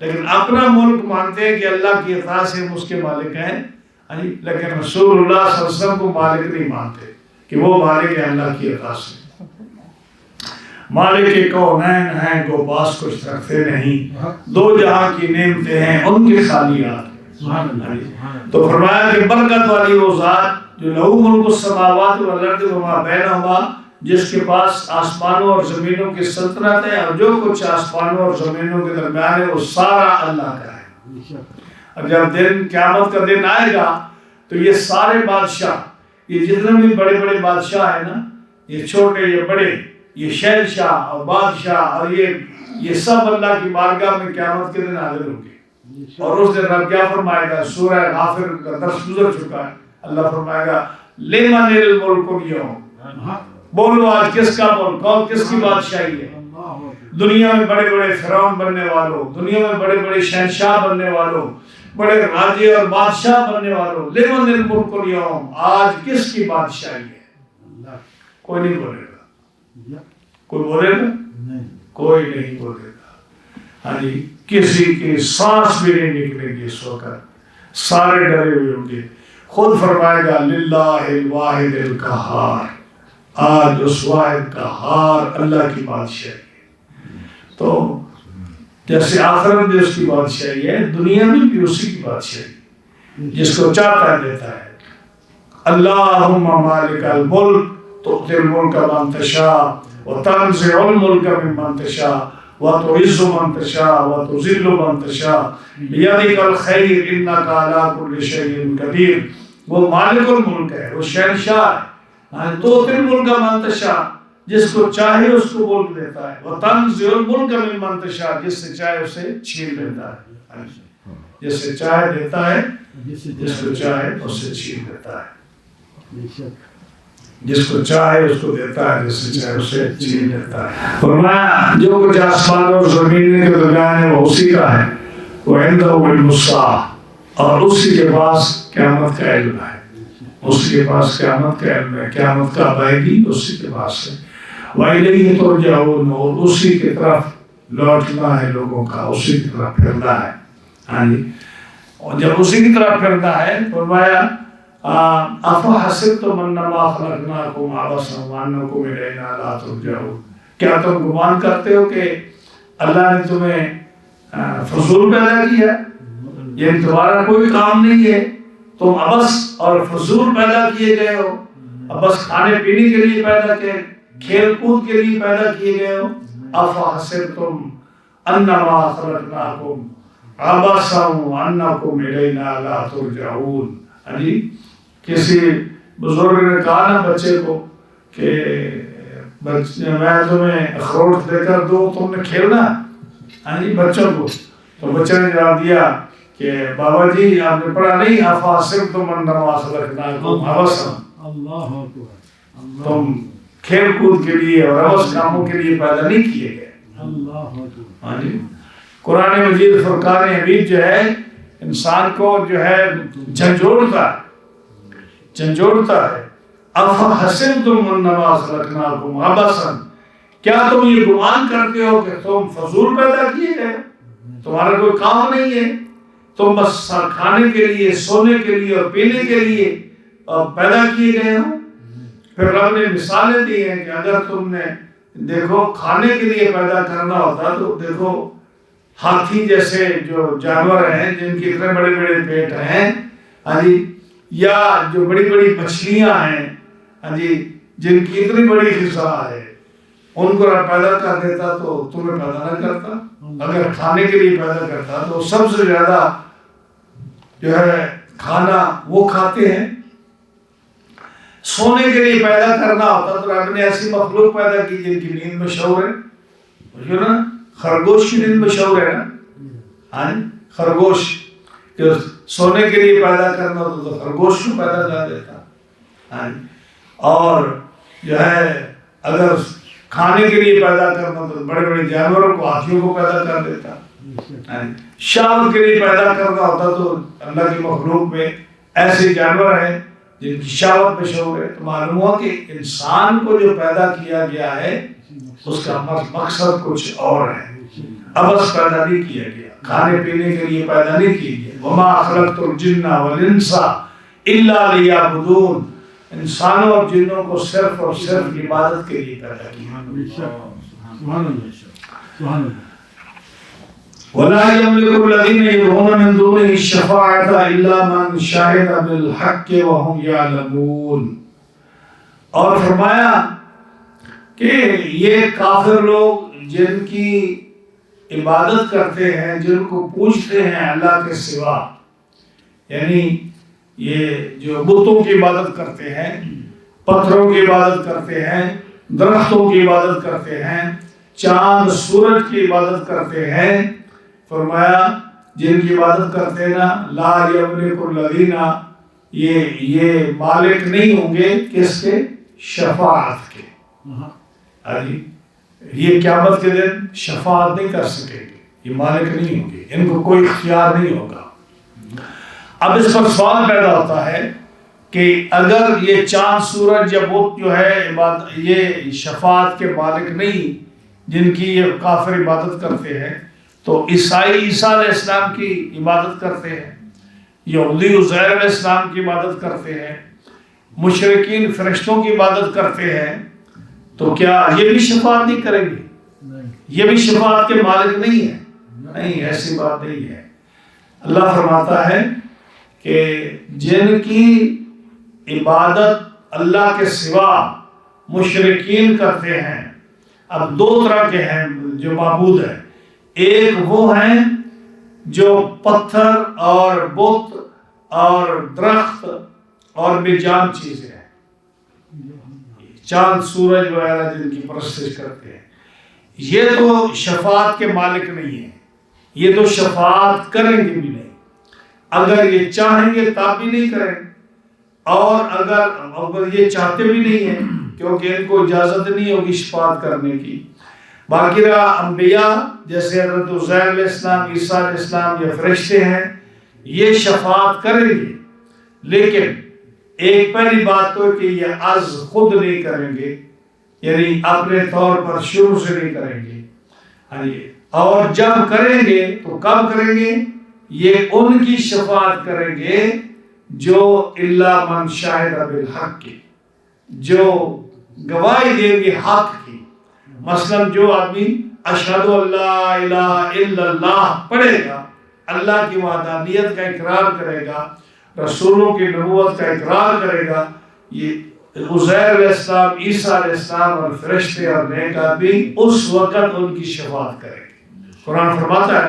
Speaker 2: لیکن اپنا ملک مانتے ہیں کہ اللہ کی عطا سے ہم اس کے مالک ہیں، لیکن رسول اللہ صلی اللہ علیہ وسلم کو مالک نہیں مانتے کہ وہ مالک ہے اللہ کی عطا سے. مالک کونین ہیں گو پاس کچھ رکھتے نہیں، 2 جہاں کی نعمتیں ہیں ان کے خالیات. تو فرمایا کہ برکت والی وہ ذات جو لہو ملک السماوات والارض وما بینہما، جس کے پاس آسمانوں اور زمینوں کی سلطنت ہے، اور جو کچھ آسمانوں اور زمینوں کے درمیان ہے وہ سارا اللہ کا ہے. اب جب قیامت کا دن آئے گا تو یہ سارے بادشاہ، یہ جتنے بھی بڑے بڑے بادشاہ ہیں نا، یہ چھوٹے یہ بڑے، یہ شہنشاہ اور بادشاہ، اور یہ سب اللہ کی بارگاہ میں قیامت کے دن حاضر ہوں گے. اور اس دن رب کیا فرمائے گا؟ سورہ غافر کا درس گزر چکا ہے. اللہ فرمائے گا لمن الملک اليوم، بولو آج کس کا ملک، کون کس کی بادشاہی ہے؟ دنیا میں بڑے بڑے فرعون بننے والوں، دنیا میں بڑے بڑے شہنشاہ بننے والوں، بڑے راجے اور بادشاہ بننے والوں، لمن الملک اليوم، آج کس کی بادشاہی ہے؟ کوئی نہیں بولے گا. کوئی بولے گا؟ کوئی نہیں بولے گا. ہاں جی، کسی کی سانس بھی نہیں نکلے گی اس وقت، سارے ڈرے ہوئے ہوں گے. خود فرمائے گا للہ الواحد القہار، آج اس واحد قہار اللہ کی بادشاہی ہے. تو جیسے آخرت بھی اس کی بادشاہی ہے، دنیا میں بھی اسی کی بادشاہی، جس کو چاہتا ہے دیتا ہے. اللہم مالک الملک تؤتی الملک من تشاء وتنزع الملک ممن تشاء وتعز من تشاء وتذل من تشاء بیدک الخیر انک علی کل شیء قدیر. وہ مالک الملک ہے، وہ شہنشاہ ہے. تؤتی الملک من تشاء، جس کو چاہے اس کو ملک دیتا ہے. وتنزع الملک ممن تشاء، جس سے چاہے اسے چھین لیتا ہے. جس سے چاہے دیتا ہے، جس کو چاہے اسے چھین لیتا ہے. جس کو چاہے اس کو دیتا ہے، جس سے چاہے اسے چھین لیتا ہے۔ فرمایا جو کچھ آسمان اور زمین کے درمیان ہے وہ اسی کا ہے، وَعِنْدَهُ عِلْمُ السَّاعَةِ، اور اسی کے پاس قیامت کا علم ہے، اسی کے پاس قیامت کا علم ہے، قیامت کا آئے گی اسی کے پاس ہے۔ وَإِلَيْهِ تُرْجَعُونَ، اور اسی کی طرف لوٹنا ہے لوگوں کا، اسی کی طرف پھرنا ہے۔ ہاں جی، اور جب اسی کی طرف پھرنا ہے فرمایا أَفَحَسِبْتُمْ أَنَّمَا خَلَقْنَاكُمْ عَبَثًا وَأَنَّكُمْ إِلَيْنَا لَا تُرْجَعُونَ، کیا تم گمان کرتے ہو کہ اللہ نے تمہیں فضول پیدا کیا؟ یہ تمہارا کوئی کام نہیں ہے، تم عبث اور فضول پیدا کیے گئے ہو، عبث کھانے پینے کے لیے پیدا کیے، کھیل کود کے لیے پیدا کیے گئے ہو۔ أَفَحَسِبْتُمْ أَنَّمَا خَلَقْنَاكُمْ عَبَثًا وَأَنَّكُمْ إِلَيْنَا لَا تُرْجَعُونَ۔ جی کسی بزرگ نے کہا نا بچے کو کہ میں تمہیں اخروٹ دے کر دوں، تم نے کھیلنا؟ ہاں جی بچوں کو، تو بچے نے جواب دیا کہ بابا جی آپ نے پڑھا نہیں أَفَحَسِبْتُمْ أَنَّمَا خَلَقْنَاكُمْ عَبَثًا، تم کھیل کود کے لیے اور عبث کاموں کے لیے پیدا نہیں کیے گئے۔ ہاں جی قرآن مجید فرقان حمید جو ہے انسان کو جو ہے جھنجھوڑتا ہے، أَفَحَسِبْتُمْ أَنَّمَا خَلَقْنَاكُمْ عَبَثًا، کیا تم یہ گمان کرتے ہو کہ تم فضول پیدا کیے گئے، تمہارا کوئی کام نہیں ہے، تم بس کھانے کے لیے، سونے کے لیے اور پینے کے لیے پیدا کیے گئے ہو۔ پھر رب نے مثالیں دی ہیں کہ اگر تم نے دیکھو کھانے کے لیے پیدا کرنا ہوتا تو دیکھو ہاتھی جیسے جو جانور ہیں جن کے اتنے بڑے بڑے پیٹ ہیں، ہاں جی، یا جو بڑی بڑی مچھلیاں ہیں، ہاں جی، جن کی اتنی بڑی غذا ہے، ان کو پیدا کر دیتا تو تمہیں پیدا نہ کرتا۔ اگر کھانے کے لیے پیدا کرتا تو سب سے زیادہ جو ہے کھانا وہ کھاتے ہیں۔ سونے کے لیے پیدا کرنا ہوتا تو رب نے ایسی مخلوق پیدا کی جن کی نیند مشہور ہے، جو نا خرگوش کی نیند مشہور ہے نا، ہاں خرگوش، کہ سونے کے لیے پیدا کرنا ہوتا تو خرگوش کو پیدا کر دیتا، اور جو ہے اگر کھانے کے لیے پیدا کرنا تو بڑے بڑے جانوروں کو، ہاتھیوں کو پیدا کر دیتا۔ شہوت کے لیے پیدا کرنا ہوتا تو اللہ کی مخلوق میں ایسے جانور ہیں جن کی شہوت مشہور ہے۔ تو معلوم ہوا کہ انسان کو جو پیدا کیا گیا ہے اس کا مقصد کچھ اور ہے، عبث پیدا نہیں کیا گیا، کھانے پینے کے لیے پیدا نہیں کیا گیا۔ وَمَا خَلَقْتُ الْجِنَّ وَالْإِنسَ إِلَّا لِيَعْبُدُونَ، انسانوں اور جنوں کو صرف اور صرف عبادت کے لیے پیدا کیا۔ وَلَا يَمْلِكُ الَّذِينَ يَدْعُونَ مِن دُونِهِ الشَّفَاعَةَ إِلَّا مَن شَهِدَ بِالْحَقِّ وَهُمْ يَعْلَمُونَ، اور فرمایا کہ یہ کافر لوگ جن کی عبادت کرتے ہیں، جن کو پوجتے ہیں اللہ کے سوا، یعنی یہ جو بتوں کی عبادت کرتے ہیں، پتھروں کی عبادت کرتے ہیں، درختوں کی عبادت کرتے ہیں، چاند سورج کی عبادت کرتے ہیں، فرمایا جن کی عبادت کرتے ہیں نا، لا یملک الذین، یہ مالک نہیں ہوں گے کس کے؟ شفاعت کے۔ یہ قیامت کے دن شفاعت نہیں کر سکیں گے، یہ مالک نہیں ہوں گے، ان کو کوئی اختیار نہیں ہوگا۔ اب اس پر سوال پیدا ہوتا ہے کہ اگر یہ چاند سورج یا بت جو ہے یہ شفاعت کے مالک نہیں، جن کی یہ کافر عبادت کرتے ہیں، تو عیسائی عیسیٰ علیہ السلام کی عبادت کرتے ہیں، یہودی عزیر علیہ السلام کی عبادت کرتے ہیں، مشرکین فرشتوں کی عبادت کرتے ہیں، تو کیا یہ بھی شفاعت نہیں کریں گے؟ یہ بھی شفاعت کے مالک نہیں ہے؟ نہیں، ایسی بات نہیں ہے۔ اللہ فرماتا ہے کہ جن کی عبادت اللہ کے سوا مشرکین کرتے ہیں، اب دو طرح کے ہیں جو معبود ہیں، ایک وہ ہیں جو پتھر اور بت اور درخت اور بے جان چیزیں ہیں، چاند سورج وغیرہ جن کی پرستش کرتے ہیں، یہ تو شفاعت کے مالک نہیں ہیں، یہ تو شفاعت کریں گے بھی نہیں، اگر یہ چاہیں گے تب بھی نہیں کریں گے، اور اگر یہ چاہتے بھی نہیں ہیں کیونکہ ان کو اجازت نہیں ہوگی شفاعت کرنے کی. باقی رہا انبیاء جیسے حضرت عزیر علیہ السلام، عیسیٰ علیہ السلام، یہ فرشتے ہیں، یہ شفاعت کریں گے، لیکن ایک پہلی بات تو کہ یہ از خود نہیں کریں گے، یعنی اپنے طور پر شروع سے نہیں کریں گے. اور جب کریں گے تو کب کریں گے؟ یہ ان کی شفاعت کریں گے جو الا من شاہد بالحق کی، جو گواہی دیں گے حق کی. مثلا جو آدمی اشہد ان لا الہ الا اللہ پڑھے گا، اللہ کی وحدانیت کا اقرار کرے گا، رسولوں کی نبوت کا اقرار کرے گا، یہ عزیر علیہ السلام، عیسیٰ علیہ السلام اور فرشتے اور نیک آدمی اس وقت ان کی شفاعت کریں گے. قرآن فرماتا ہے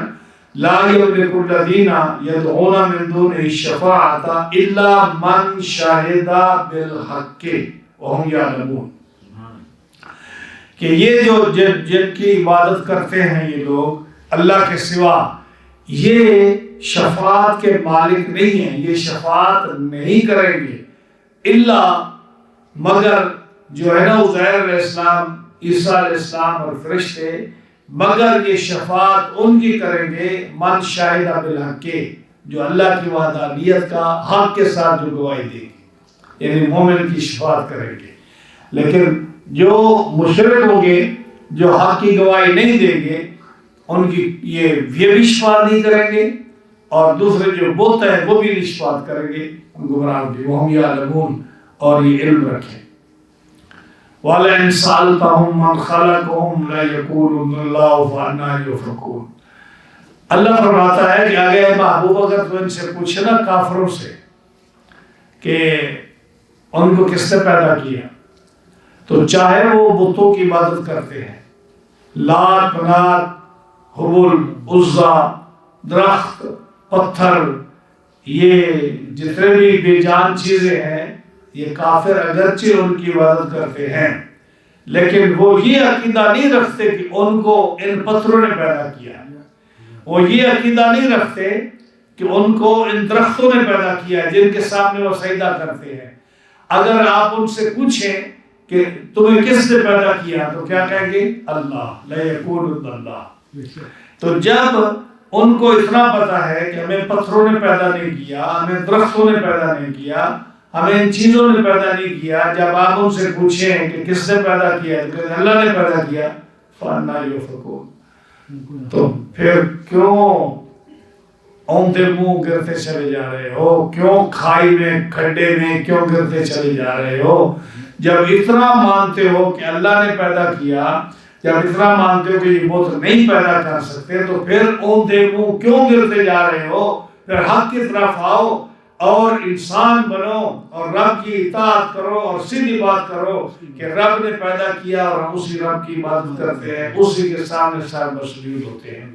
Speaker 2: لا یملک الذین یدعون من دونہ الشفاعۃ الا من شہد بالحق وہم یعلمون، کہ یہ جو جن کی عبادت کرتے ہیں یہ لوگ اللہ کے سوا، یہ شفاعت کے مالک نہیں ہیں، یہ شفاعت نہیں کریں گے الا مگر جو ہے نا عزیر علیہ السلام، عیسیٰ علیہ السلام اور فرشتے، مگر یہ شفاعت ان کی کریں گے من شاہد بالحق، جو اللہ کی وحدانیت کا حق کے ساتھ جو گواہی دے گی، یعنی مومن کی شفاعت کریں گے. لیکن جو مشرک ہوں گے، جو حق کی گواہی نہیں دیں گے، ان کی یہ بھی شفاعت نہیں کریں گے، اور دوسرے جو بت ہیں وہ بھی نہیں شفاعت کریں گے، ان گمراہوں کی. وہم یعلمون، اور یہ علم رکھیں. وَلَئِنْ سَأَلْتَهُمْ مَنْ خَلَقَهُمْ لَيَقُولُنَّ اللَّهُ فَأَنَّىٰ يُؤْفَكُونَ. اللہ فرماتا ہے کہ اگر محبوب اگر تو ان سے پوچھے نا کافروں سے کہ ان کو کس نے پیدا کیا، تو چاہے وہ بتوں کی عبادت کرتے ہیں، لات، منات، حبل، عزا، درخت، پتھر، یہ جتنے بھی بے جان چیزیں ہیں، یہ کافر اگرچہ ان کی عبادت کرتے ہیں لیکن وہ یہ عقیدہ نہیں رکھتے کہ ان کو ان پتھروں نے پیدا کیا. وہ یہ عقیدہ نہیں رکھتے کہ ان کو ان درختوں نے پیدا کیا جن کے سامنے وہ سجدہ کرتے ہیں. اگر آپ ان سے پوچھیں کہ تمہیں کس نے پیدا کیا تو کیا کہیں گے؟ اللہ. لَيَقُولُنَّ اللَّهُ. تو جب ان کو اتنا پتا ہے کہ ہمیں پتھروں نے پیدا نہیں کیا، ہمیں درختوں نے پیدا نہیں کیا، ہمیں ان چیزوں نے پیدا نہیں کیا، جب آپ ان سے پوچھیں کہ کس نے پیدا کیا تو کہتے ہیں اللہ نے پیدا کیا. فَأَنَّىٰ يُؤْفَكُونَ. تو پھر کیوں اونتے منہ گرتے چلے جا رہے ہو؟ کیوں کھائی میں کھڈے میں کیوں گرتے چلے جا رہے ہو؟ جب اتنا مانتے ہو کہ اللہ نے پیدا کیا، جب اتنا مانتے ہو کہ یہ بت نہیں پیدا کر سکتے، تو پھر اونتے منہ کیوں گرتے جا رہے ہو؟ پھر حق کی طرف آؤ اور انسان بنو اور رب کی اطاعت کرو اور سیدھی بات کرو کہ رب نے پیدا کیا اور ہم اسی رب کی عبادت کرتے ہیں، اسی کے سامنے سر مسجود ہوتے ہیں.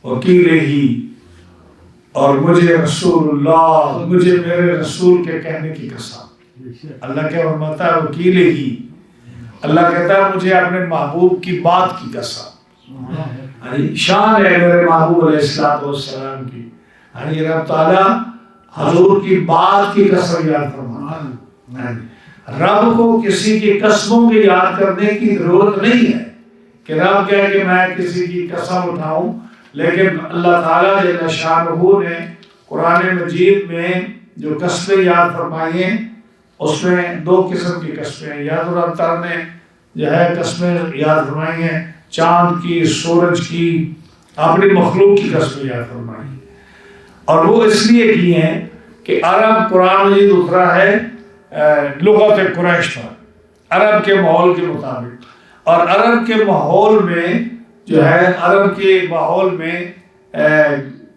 Speaker 2: وکیل ہی، اور مجھے رسول اللہ، مجھے میرے رسول کے کہنے کی قسم. اللہ کیا فرماتا ہے؟ وکیل ہی. اللہ کہتا ہے مجھے اپنے محبوب کی بات کی قسم. شان ہے میرے محبوب علیہ السلام کی. رب تعالیٰ حضور کی بات کی قسم یاد فرماتا ہے. رب کو کسی کی قسموں کی یاد کرنے کی ضرورت نہیں ہے کہ رب کہے کہ میں کسی کی قسم اٹھاؤں، لیکن اللہ تعالیٰ جل شانہ نے قرآن مجید میں جو قسمیں یاد فرمائی ہیں اس میں دو قسم کی قسمیں ہیں. یا تو رب تعالیٰ نے جو ہے قسمیں یاد فرمائی ہیں چاند کی، سورج کی، اپنی مخلوق کی قسمیں یاد فرمائی ہیں، اور وہ اس لیے کی ہیں کہ عرب قرآن مجید اترا ہے لغت قریش پر، عرب کے ماحول کے مطابق، اور عرب کے ماحول میں جو ہے، عرب کے ماحول میں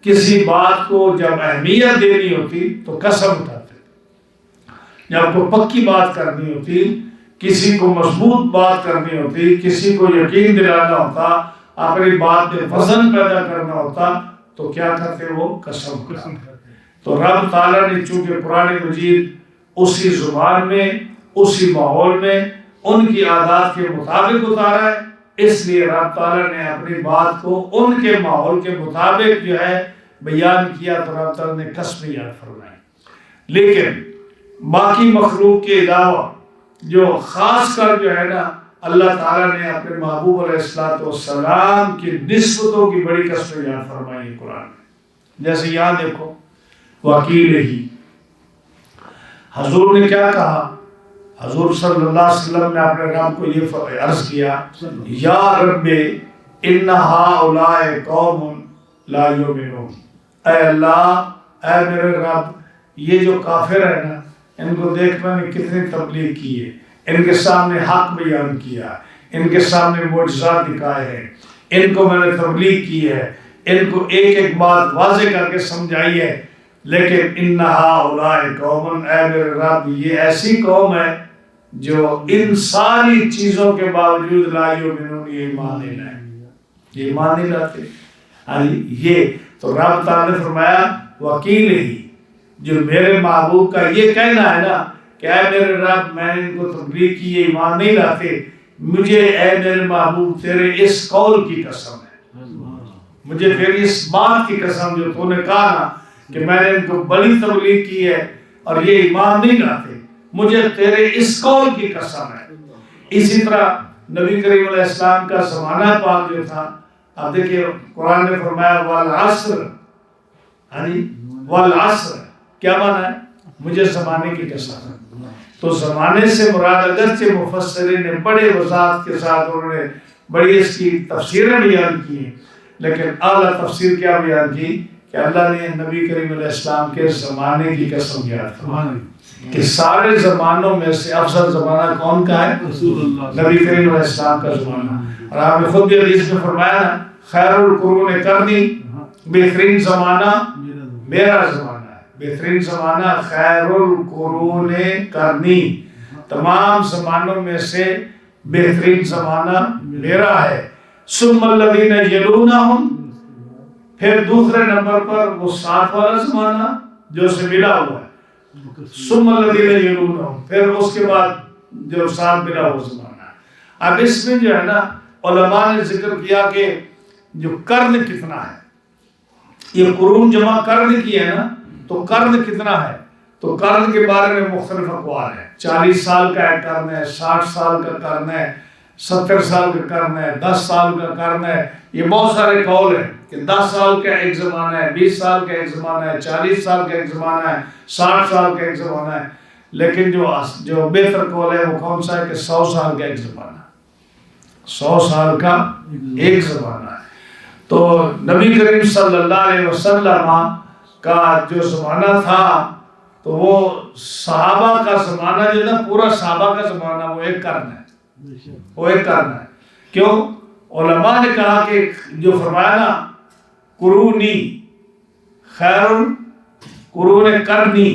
Speaker 2: کسی بات کو جب اہمیت دینی ہوتی تو قسم اٹھاتے، جب کوئی پکی بات کرنی ہوتی، کسی کو مضبوط بات کرنی ہوتی، کسی کو یقین دلانا ہوتا، اپنی بات میں وزن پیدا کرنا ہوتا، تو کیا کرتے؟ وہ قسم کرتے. تو رب تعالیٰ نے چونکہ قرآن مجید اسی زبان میں، اسی ماحول میں، ان کی عادات کے مطابق اتارا ہے، اس لیے رب تعالیٰ نے اپنی بات کو ان کے ماحول کے مطابق جو ہے بیان کیا تو رب تعالیٰ نے قسمیں یاد فرمائی. لیکن باقی مخلوق کے علاوہ جو خاص کر جو ہے نا اللہ تعالیٰ نے اپنے محبوب علیہ السلام کی نسبتوں کی بڑی قسمیں یاد فرمائی ہیں قرآن میں. جیسے یہاں دیکھو وکیل ہی، حضور نے کیا کہا؟ حضور صلی اللہ علیہ وسلم نے اپنے رب کو یہ عرض کیا یا رب ان ہؤلاء قوم لا یؤمنون، اے اللہ، اے میرے رب، یہ جو کافر ہے نا ان کو دیکھ میں نے کتنی تبلیغ کی ہے، ان کے سامنے حق بیان کیا، ان کے سامنے معجزات دکھائے ہیں، ان کو میں نے تبلیغ کی ہے، ان کو ایک ایک بات واضح کر کے سمجھائی ہے، لیکن ان ہؤلاء قوم، اے میرے رب، یہ ایسی قوم ہے جو ان ساری چیزوں کے باوجود لا یؤمنون، یہ ایمان نہیں لائے، یہ ایمان نہیں لاتے. یہ تو رب تعالیٰ نے فرمایا وکیل ہی، جو میرے محبوب کا یہ کہنا ہے نا کہ اے میرے رب، میں نے ان کو تبلیغ کی، یہ ایمان نہیں لاتے، مجھے اے میرے محبوب تیرے اس قول کی قسم ہے، مجھے تیری اس بات کی قسم جو تو نے کہا نا کہ میں نے ان کو بڑی تبلیغ کی ہے اور یہ ایمان نہیں لاتے، مجھے تیرے اس قول کی قسم ہے. اسی طرح نبی کریم علیہ السلام کا زمانہ پاک جو تھا، اب دیکھیے قرآن نے فرمایا والعصر، والعصر کیا معنی ہے؟ مجھے زمانے کی قسم ہے. تو زمانے سے مراد اگرچہ مفسرین نے بڑے وضاحت کے ساتھ انہوں نے بڑی اس کی تفسیریں بیان کی ہیں، لیکن اعلیٰ تفسیر کیا بیان کی کہ اللہ نے نبی کریم علیہ السلام کے زمانے کی قسم یاد فرمائی کہ سارے زمانوں میں سے افضل زمانہ کون کا ہے؟ نبی کریم علیہ السلام کا زمانہ. اور آپ نے خود بھی حدیث میں فرمایا نا خیر القرون قرنی، بہترین زمانہ میرا زمانہ ہے، بہترین زمانہ خیر القرون قرنی، تمام زمانوں میں سے بہترین زمانہ میرا ہے. ثم الذین یلونہم، پھر دوسرے نمبر پر وہ ساتھ والا زمانہ جو سے ملا ہوا ہے. ثم الذین یلونہم، پھر اس کے بعد جو ساتھ ملا ہوا زمانہ ہے. اب اس میں جو ہے نا علماء نے ذکر کیا کہ جو قرن کتنا ہے، یہ قرون جمع قرن کی ہے نا، تو قرن کتنا ہے؟ تو قرن کے بارے میں مختلف اقوال ہیں. 40 سال کا ایک قرن ہے، 60 سال کا قرن ہے، 70 سال کا قرن ہے، 10 سال کا قرن ہے. یہ بہت سارے قول ہیں کہ 10 سال کا ایک زمانہ ہے، 20 سال کا ایک زمانہ ہے، 40 سال کا ایک زمانہ ہے، 60 سال کا ایک زمانہ ہے. لیکن جو بہتر قول ہے وہ کون سا ہے کہ 100 سال کا ایک زمانہ، 100 سال کا ایک زمانہ ہے. تو نبی کریم صلی اللہ علیہ وسلم کا جو زمانہ تھا تو وہ صحابہ کا زمانہ جو نا پورا صحابہ کا زمانہ وہ ایک قرن ہے، وہ ایک قرن ہے. کیوں؟ علماء نے کہا کہ جو فرمایا نا قرونی خیر قرون قرنی،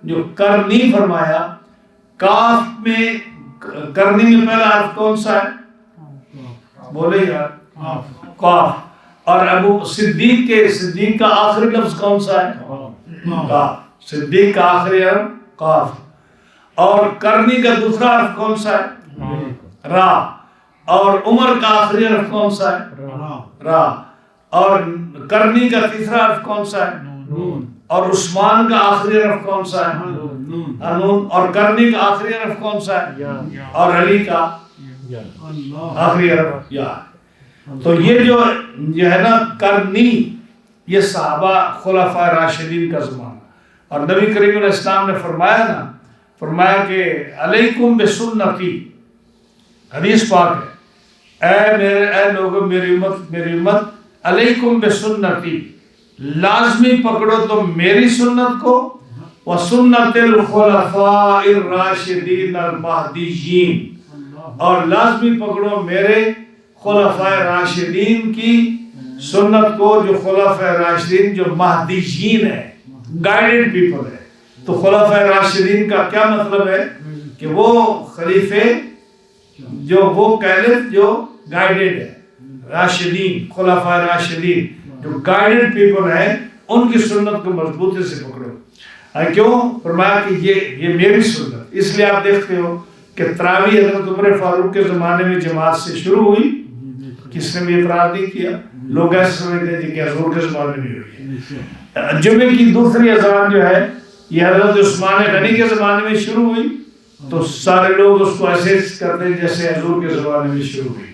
Speaker 2: جو قرنی فرمایا، کاف میں قرنی میں پہلا حرف کون سا ہے؟ بولے یار، قاف. اور ابو صدیق کا آخری لفظ کون سا ہے؟ قاف. صدیق کا آخری حرف قاف. اور قرنی کا دوسرا حرف کون سا ہے؟ را. اور عمر کا آخری حرف کون سا ہے؟ را. اور قرنی کا تیسرا حرف کون سا ہے؟ نون. اور عثمان کا آخری حرف کون سا ہے؟ نون. اور قرنی کا آخری حرف کون سا ہے؟ اور علی کا آخری حرف یا. تو یہ جو ہے نا قرنی، یہ صحابہ خلفاء راشدین کا زمانہ. اور نبی کریم علیہ السلام نے فرمایا نا، فرمایا کہ علیکم بسنتی، حدیث پاک ہے، اے لوگوں میری امت علیکم بسنتی، لازمی پکڑو تم میری سنت کو، وسنت الخلفاء الراشدین المہدیین، اور لازمی پکڑو میرے خلفاء راشدین کی سنت کو، جو خلفاء راشدین جو مہدیین ہے، گائیڈڈ پیپل ہے. تو خلفاء راشدین کا کیا مطلب ہے کہ وہ خلیفے جو وہ کیلف جو گائیڈڈ ہے، راشدین، خلفاء راشدین جو گائیڈڈ پیپل ہیں، ان کی سنت کو مضبوطی سے پکڑو. کیوں؟ فرمایا کہ یہ میری سنت. اس لیے آپ دیکھتے ہو کہ تراویح حضرت عمر فاروق کے زمانے میں جماعت سے شروع ہوئی کس نے بھی اعتراض نہیں کیا. لوگ ایسے سمجھتے ہیں کہ حضور کے زمانے میں ہوئی ہے. جمعے کی دوسری اذان جو ہے یہ حضرت عثمان غنی کے زمانے میں شروع ہوئی تو سارے لوگ اس کو ایسے کرتے ہیں جیسے حضور کے زمانے میں شروع ہوئی.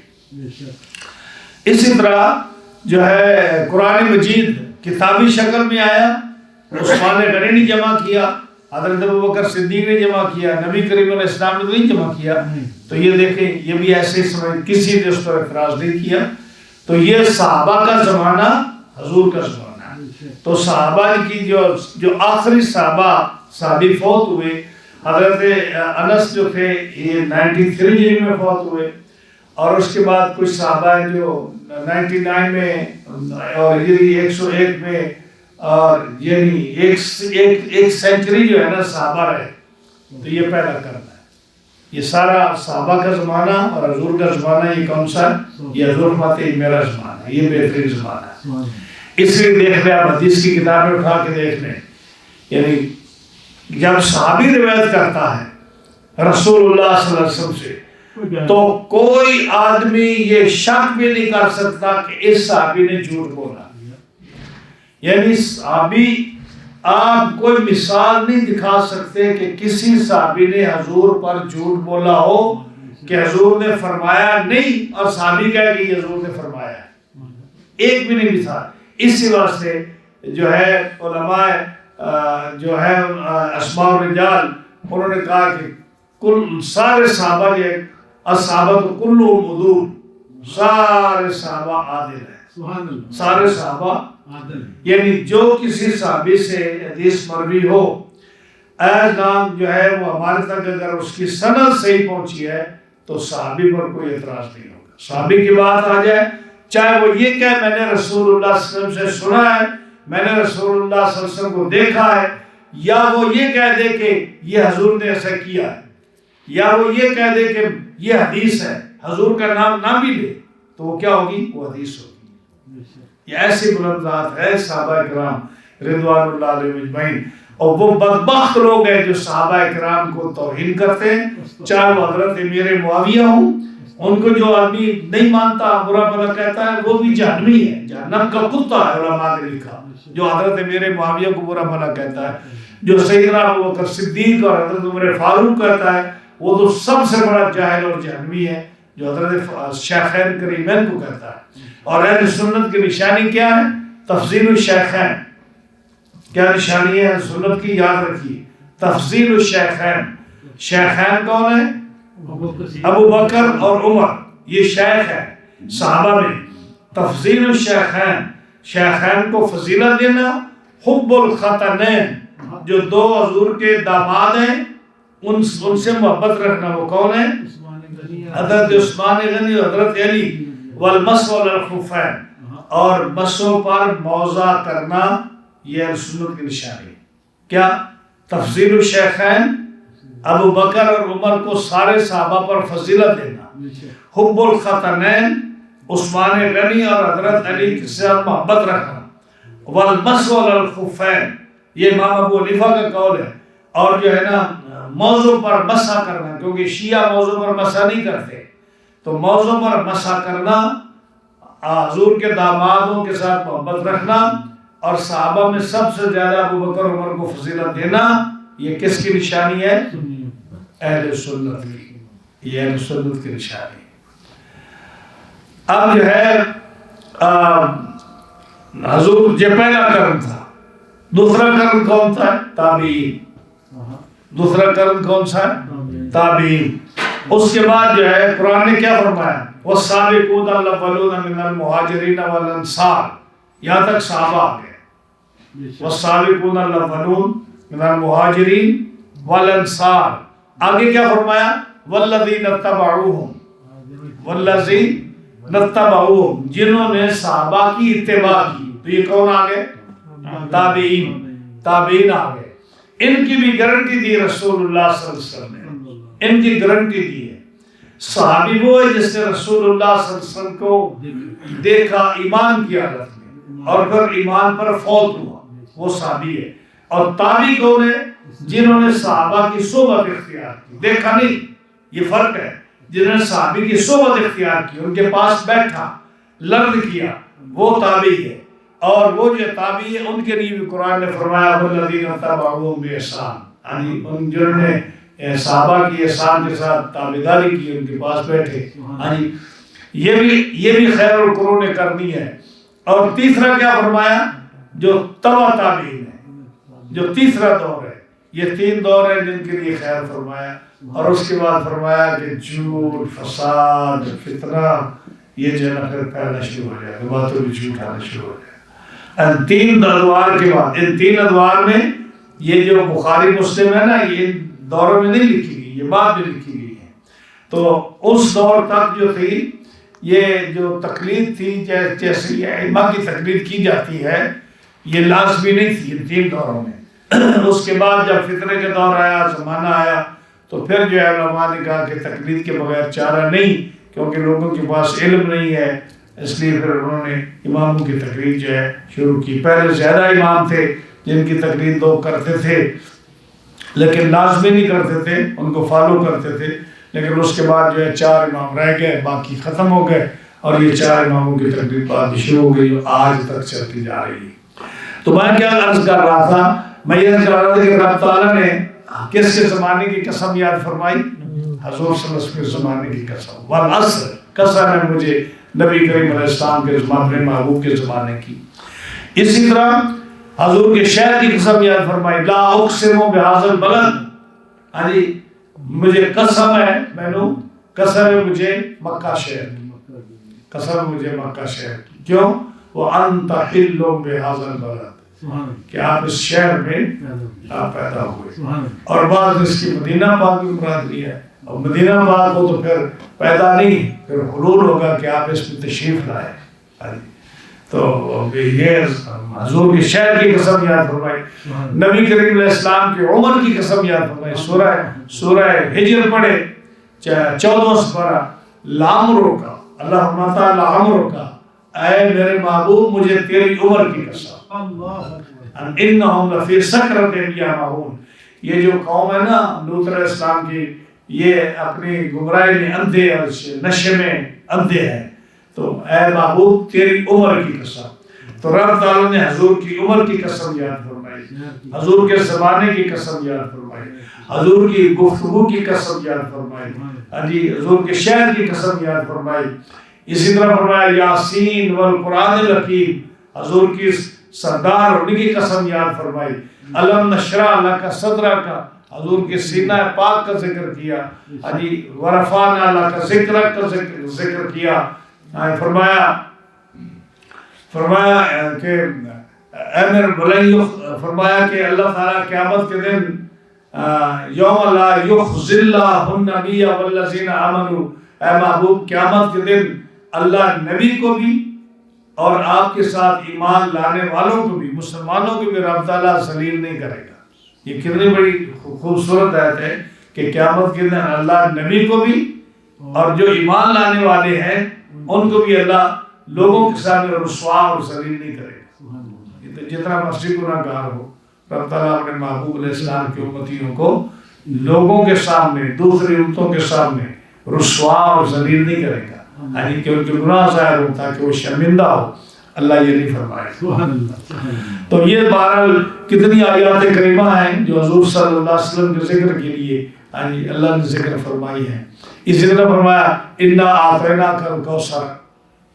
Speaker 2: اسی طرح جو ہے قرآن مجید کتابی شکل میں آیا. عثمان غنی نے جمع کیا, حضرت ابوبکر صدیق نے جمع کیا, نبی کریم علیہ السلام نے نہیں جمع کیا. تو یہ دیکھیں یہ بھی ایسے سمجھ کسی نے اس پر اعتراض نہیں کیا. تو یہ صحابہ کا زمانہ حضور کا زمانہ. تو صحابہ کی جو آخری صحابی فوت ہوئے, حضرت انس جو تھے یہ 93 میں فوت ہوئے, اور اس کے بعد کچھ صحابہ ہیں جو 99 میں اور 101 میں, اور یعنی ایک سینچری جو ہے نا صحابہ رہے. تو یہ پہلا کرنا ہے. یہ سارا صحابہ کا زمانہ اور حضور کا زمانہ یہ کون سا ہے؟ یہ حضور فرماتے ہیں میرا زمانہ ہے, یہ بہترین زمانہ ہے. اس لیے دیکھ لیں آپ حدیث کی کتابیں اٹھا کے دیکھ لیں, یعنی جب صحابی روایت کرتا ہے رسول اللہ صلی اللہ علیہ وسلم سے تو کوئی آدمی یہ شک بھی نہیں کر سکتا کہ اس صحابی نے جھوٹ بولا. یعنی صحابی آپ کوئی مثال نہیں دکھا سکتے کہ کسی صحابی نے حضور پر جھوٹ بولا ہو کہ حضور نے فرمایا نہیں اور صحابی کہہ کہ یہ حضور نے فرمایا ہے. ایک بھی نہیں مثال. اسی واسطے جو ہے علماء جو ہے اسماء الرجال انہوں نے کہا کہ کل سارے صحابہ کے اصحابہ تو کلہم عدول, سارے صحابہ عادل ہیں. سارے صحابہ یعنی جو کسی صحابی سے حدیث مروی ہو ایز نام جو ہے وہ ہمارے تک اگر اس کی سند صحیح پہنچی ہے تو صحابی پر کوئی اعتراض نہیں ہوگا. صحابی کی بات آ جائے چاہے وہ یہ کہ میں نے رسول اللہ صلی اللہ علیہ وسلم سے سنا ہے, میں نے رسول اللہ صلی اللہ علیہ وسلم کو دیکھا ہے, یا وہ یہ کہہ دے کہ یہ حضور نے ایسا کیا ہے, یا وہ یہ کہہ دے کہ یہ حدیث ہے, حضور کا نام نہ بھی لے تو وہ کیا ہوگی؟ وہ حدیث ہوگی. یہ ایسی بلند ذات ہے صحابہ کرام رضوان اللہ علیہم اجمعین. اور وہ بدبخت لوگ ہیں جو صحابہ کرام کو توہین کرتے ہیں, چاہے وہ حضرت امیر معاویہ ہوں. ان کو جو آدمی نہیں مانتا برا بھلا کہتا ہے وہ بھی جہنمی ہے, جہنم کا کتا ہے علماء نے لکھا. جو حضرت امیر معاویہ کو برا بھلا کہتا ہے, جو سیدنا ابوبکر صدیق اور حضرت عمر فاروق کہتا ہے, وہ تو سب سے بڑا جاہل اور جہنمی ہے جو حضرت شیخین کریمین کو کہتا ہے. اور اہل سنت کی نشانی کیا ہے؟ تفضیل الشیخین. کیا نشانی ہے سنت کی؟ یاد رکھیے تفضیل الشیخین. شیخین کون ہے؟ ابو بکر اور عمر, یہ شیخ ہے صحابہ میں. تفضیل الشیخین, شیخین کو فضیلت دینا. حب الخطنین, جو دو حضور کے داماد ہیں ان سے محبت رکھنا. وہ کون ہے؟ حضرت عثمان غنی اور حضرت علی. والمسح علی الخفین, اور مسوں پر موضع کرنا یہ سنت کی نشانی. کیا؟ تفضیل الشیخین, ابو بکر اور عمر کو سارے صحابہ پر فضیلت دینا. حب الخطنین, عثمان غنی اور حضرت علی کے ساتھ محبت رکھنا. والمسح علی الخفین, یہ امام ابو حنیفہ کا قول ہے. اور جو ہے نا موضوع پر مسح کرنا, کیونکہ شیعہ موضوع پر مسح نہیں کرتے, تو موضوع پر مسح کرنا, حضور کے دامادوں کے ساتھ محبت رکھنا, اور صحابہ میں سب سے زیادہ ابو بکر عمر کو فضیلت دینا, یہ کس کی نشانی ہے؟ اہل سنت کی. یہ اہل سنت کی نشانی. اب جو ہے حضور یہ پہلا کرم تھا. دوسرا کرم کون تھا؟ تابعین. دوسرا کرم کون سا ہے؟ تابعین. اس کے بعد جو ہے قرآن نے کیا فرمایا؟ والسابقون الاولون من المہاجرین والانصار, یہاں تک صحابہ آ گئے. والسابقون الاولون من المہاجرین والانصار. آگے کیا فرمایا؟ والذین اتبعوہم, والذین اتبعوہم, جنہوں نے صحابہ کی اتباع کی. تو یہ کون آ گئے؟ تابعین. تابعین آ گئے. ان کی بھی گارنٹی دی رسول اللہ صلی اللہ علیہ وسلم نے, ان کی گارنٹی دی ہے. صحابی وہ ہے جس نے رسول اللہ صلی اللہ علیہ وسلم کو دیکھا ایمان کی حالت میں اور پھر ایمان پر فوت ہوا, وہ صحابی ہے. اور تابعی کون ہے؟ جنہوں نے صحابہ کی صحبت اختیار کی. دیکھا نہیں, یہ فرق ہے. جنہوں نے صحابی کی صحبت اختیار کی, ان کے پاس بیٹھا, لرد کیا، وہ تابعی ہے، اور وہ جو تابعی ہے ان کے لیے بھی قرآن نے فرمایا والذین تبعوہم بإحسان، یعنی ان جنہوں نے صحابہ کی احسان کے ساتھ تابعداری کی، ان کے پاس بیٹھے، یعنی یہ بھی خیر القرون کرنی ہے۔ اور تیسرا کیا فرمایا؟ جو تبع تابعین ہے، جو تیسرا دور ہے، یہ 3 دور ہیں جن کے لیے خیر فرمایا، اور اس کے بعد فرمایا کہ جھوٹ، فساد، فتنہ، یہ جو ہے نا پھر پھیلنا شروع ہو جائے گا، باتوں بھی جھوٹ آنا شروع ہو جائے گا۔ ان 3 ادوار کے بعد، ان 3 ادوار میں یہ جو بخاری مسلم ہے نا، یہ دوروں میں نہیں لکھی گئی، یہ بعد میں لکھی گئی ہے۔ تو اس دور تک جو تھی، یہ جو تقلید تھی، جیسے یہ ائمہ کی تقلید کی جاتی ہے، یہ لازمی نہیں تھی ان 3 دوروں میں۔ اس کے بعد جب فتنے کا دور آیا، زمانہ آیا، تو پھر جو ہے علماء نے کہا کہ تقلید کے بغیر چارہ نہیں، کیونکہ لوگوں کے پاس علم نہیں ہے، اس لیے پھر انہوں نے اماموں کی تقلید جو ہے شروع کی۔ پہلے زیادہ امام تھے جن کی تقلید لوگ کرتے تھے، لیکن لازمی نہیں کرتے تھے، ان کو فالو کرتے تھے، لیکن اس کے بعد جو ہے 4 امام رہ گئے، باقی ختم ہو گئے، اور یہ 4 اماموں کی تقلید بعد شروع ہو گئی، جو آج تک چلتی جا رہی ہے۔ تو میں کیا عرض کر رہا تھا؟ میں یہ کہہ رہا تھا کہ رب تعالیٰ نے کس کے زمانے کی قسم یاد فرمائی؟ حضور صلی اللہ علیہ وسلم کے زمانے کی قسم، والعصر، قسم ہے مجھے نبی کریم علیہ السلام کے زمانے، محبوب کے زمانے کی۔ اسی طرح حضور کے شہر کی قسم یاد فرمائی، لا اقسم بہذا البلد، یعنی مجھے قسم ہے، قسم ہے مجھے مکہ شہر کی، قسم ہے مجھے مکہ شہر کی۔ کیوں؟ وَأَنْتَ حِلٌّ بِهَذَا الْبَلَدِ، کہ آپ اس شہر میں آپ پیدا ہوئے، اور بعد اس کی مدینہ پاک بھی مراد لیا ہے، اور مدینہ پاک ہو تو پھر پیدا نہیں، پھر حلول ہوگا کہ آپ اس میں تشریف لائے۔ تو یہ حضور کے شہر کی قسم یاد فرمائی، نبی کریم علیہ السلام کی عمر کی قسم یاد فرمائی۔ سورہ ہجر پڑھے 14 سپارہ، لعمرک اللہم تعالی عمرک، اے میرے محبوب مجھے تیری عمر کی قسم، انہم لفی سکرۃ یعمہون، یہ جو قوم ہے نا لوط علیہ السلام کی، یہ اپنی گمراہی میں اندھے اور نشے میں اندھے ہیں، تو اے محبوب تیری عمر کی قسم۔ تو رب تعالیٰ نے حضور کی عمر کی قسم یاد فرمائی، حضور کے زمانے کی قسم یاد فرمائی، حضور کی گفتگو کی قسم یاد فرمائی، حضور کے شہر کی قسم یاد فرمائی۔ اسی طرح فرمایا یاسین والقرآن الحکیم، حضور کی سردار ہونے کی قسم یاد فرمائی۔ الم نشرح لک صدرک، حضور کے سینہ پاک کا ذکر کیا، ورفعنا لک ذکرک کا ذکر کیا۔ فرمایا کہ اے میرے بھلائی، فرمایا کہ اللہ تعالیٰ قیامت کے دن یوم لا یخزی اللہ النبی والذین آمنوا، اے محبوب قیامت کے دن اللہ نبی کو بھی اور آپ کے ساتھ ایمان لانے والوں کو بھی، مسلمانوں کو بھی رب تعالیٰ ذلیل نہیں کرے گا۔ یہ کتنی بڑی خوبصورت آیت ہے کہ قیامت کے دن اللہ نبی کو بھی اور جو ایمان لانے والے ہیں ان کو بھی اللہ لوگوں کے سامنے رسوا اور ذلیل نہیں کرے گا۔ جتنا مرضی گناہ گار ہو، رب تعالیٰ اپنے محبوب علیہ السلام کی امتیوں کو لوگوں کے سامنے، دوسری امتوں کے سامنے رسوا اور ذلیل نہیں کرے گا، یعنی کہ ان کے گناہ ظاہر ہو تاکہ وہ شرمندہ ہو، اللہ یہ نہیں فرمائے۔ تو یہ بہرحال کتنی آیات کریمہ ہیں جو حضور صلی اللہ علیہ وسلم کے ذکر کے لیے یعنی اللہ نے ذکر فرمائی ہیں۔ اسی طرح فرمایا انا اعطیناک الکوثر،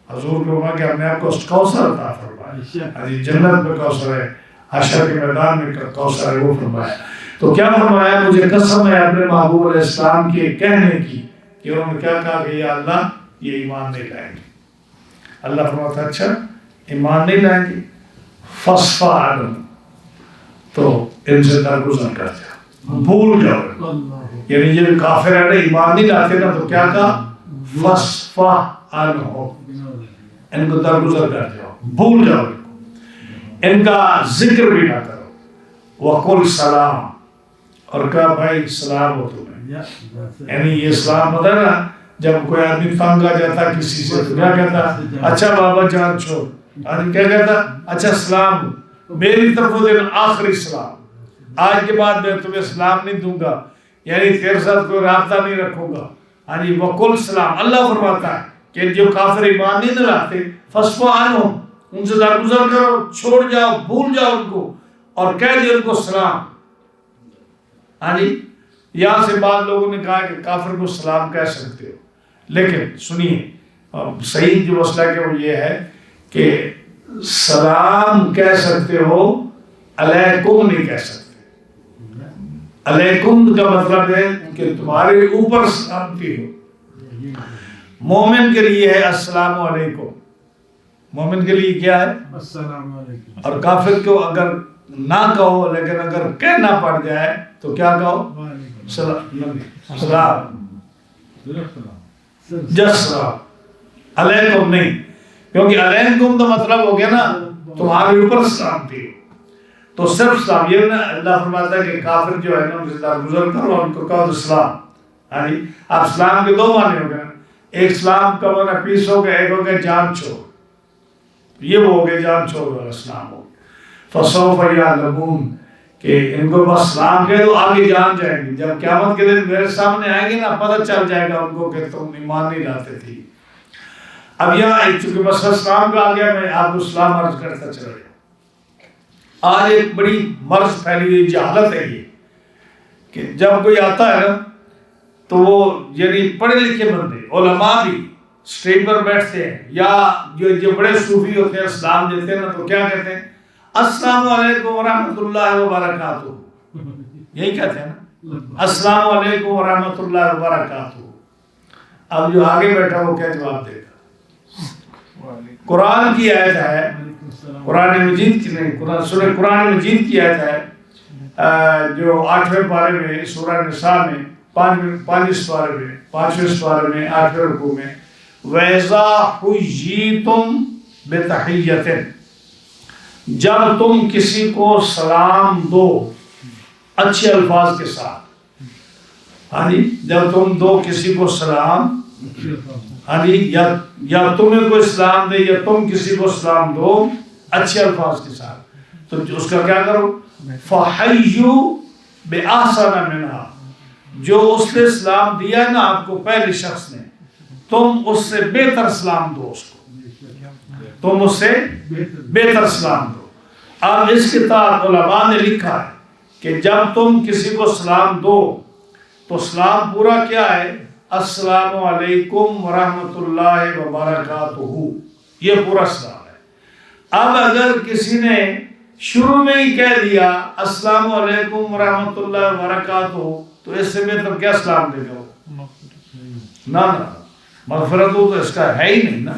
Speaker 2: حضور کو فرمایا کہ ہم نے آپ کو کوثر عطا فرمایا، جنت میں کوثر ہے، حشر کے میدان میں کوثر ہے، وہ فرمایا۔ تو کیا فرمایا؟ مجھے قسم ہے اپنے محبوب علیہ السلام کے کہنے کی کہ انہوں نے کیا کہا کہ یا اللہ یہ ایمان نہیں لائیں گے۔ اللہ فرماتا اچھا ایمان نہیں لائیں گے، فصفا عنہم، تو ان سے درگزر کر جاؤ، بھول جاؤ، یعنی یہ کافر ہے نا، ایمان نہیں لاتے نا، تو کیا کہا؟ فصفا عنہم، ان کو درگزر کر جاؤ، بھول جاؤ، ان کا ذکر بھی نہ کرو، وقل سلام، اور کہا بھائی سلام ہو تمہیں، یعنی یہ اسلام ہوتا ہے نا، جب کوئی آدمی تنگ آ جاتا کسی سے تو کیا کہتا؟ اچھا بابا جان چھوڑ، کیا کہتا؟ اچھا سلام، میری طرف سے آخری سلام، آج کے بعد میں تمہیں سلام نہیں دوں گا، یعنی تیرے ساتھ کوئی رابطہ نہیں رکھوں گا، وقل سلام۔ اللہ فرماتا ہے کہ جو کافر ایمان نہیں لاتے فاصفح عنہم، ان سے درگزر کرو، چھوڑ جاؤ، بھول جاؤ ان کو، اور کہہ دے ان کو سلام. ہاں جی، یہاں سے بعض لوگوں نے کہا کہ کافر کو سلام کہہ سکتے ہو، لیکن سنیے صحیح جو مسئلہ ہے کہ وہ یہ ہے کہ سلام کہہ سکتے ہو، علیکم نہیں کہہ سکتے. علیکم کا مطلب ہے کہ تمہارے اوپر سلامتی ہو. مومن کے لیے ہے السلام علیکم، مومن کے لیے کیا ہے
Speaker 3: السلام علیکم.
Speaker 2: اور کافر کو اگر نہ کہو لیکن اگر کہنا پڑ جائے تو کیا کہو؟ سلام، جس سلام، علیکم نہیں، کیونکہ علیکم تو مطلب ہو گیا نا تمہارے اوپر سلامتی ہو. تو صرف سلام، یہ نا اللہ فرماتا ہے کہ کافر جو ہے نا ان سے درگزر کرو اور ان کو کہو سلام. ہاں جی، اب سلام کے دو معنی ہو گئے، ایک سلام کا معنی پیس ہو گیا، ایک ہو گیا جان چھوڑ، یہ وہ ہو گیا جان چھوڑ والا سلام ہو گیا. فسوف یعلمون، کہ ان کو بس سلام کہہ دو آگے جان جائیں گے، جب قیامت کے دن میرے سامنے آئیں گے نا پتہ چل جائے گا ان کو کہ تم ایمان نہیں لاتے تھی. اب یہاں چونکہ بس سلام کا آ گیا، میں آپ کو سلام عرض کرتا چلا گیا. آج ایک بڑی مرض پھیلی ہوئی جہالت ہے یہ کہ جب کوئی آتا ہے نا تو وہ یعنی پڑھے لکھے بندے علماء بھی اسٹیج پر بیٹھتے ہیں یا جو بڑے صوفی ہوتے ہیں سلام دیتے ہیں نا تو کیا کہتے ہیں؟ السلام علیکم ورحمۃ اللہ وبرکاتہ، یہی کہتے ہیں نا، السلام علیکم ورحمۃ اللہ وبرکاتہ. اب جو آگے بیٹھا وہ کیا جواب دے گا؟ قرآن کی آیت ہے، قرآن مجید کی نہیں، سورہ قرآن مجید کی آیت ہے جو 8ویں پارے میں سورہ نساء میں 5ویں سپارے میں 8ویں رکوع میں وَإِذَا حُيِّيتُم بِتَحِيَّةٍ، جب تم کسی کو سلام دو اچھے الفاظ کے ساتھ. ہاں جی، جب تم دو کسی کو سلام، ہاں جی، یا تمہیں کوئی سلام دے یا تم کسی کو سلام دو اچھے الفاظ کے ساتھ تو اس کا کیا کرو؟ فَحَيُّوا بِأَحْسَنَ مِنْهَا، جو اس نے سلام دیا ہے نا آپ کو پہلے شخص نے، تم اس سے بہتر سلام دو اس کو، تم اس سے بہتر سلام دو. اب اس کے تحت علماء نے لکھا ہے کہ جب تم کسی کو سلام دو تو سلام پورا کیا ہے؟ السلام علیکم ورحمۃ اللہ وبرکاتہ، یہ پورا سلام ہے. اب اگر کسی نے شروع میں ہی کہہ دیا السلام علیکم ورحمۃ اللہ وبرکاتہ تو اس سے بہتر کیا سلام دے گا؟ نہ مغفرت تو اس کا ہے ہی نہیں نا.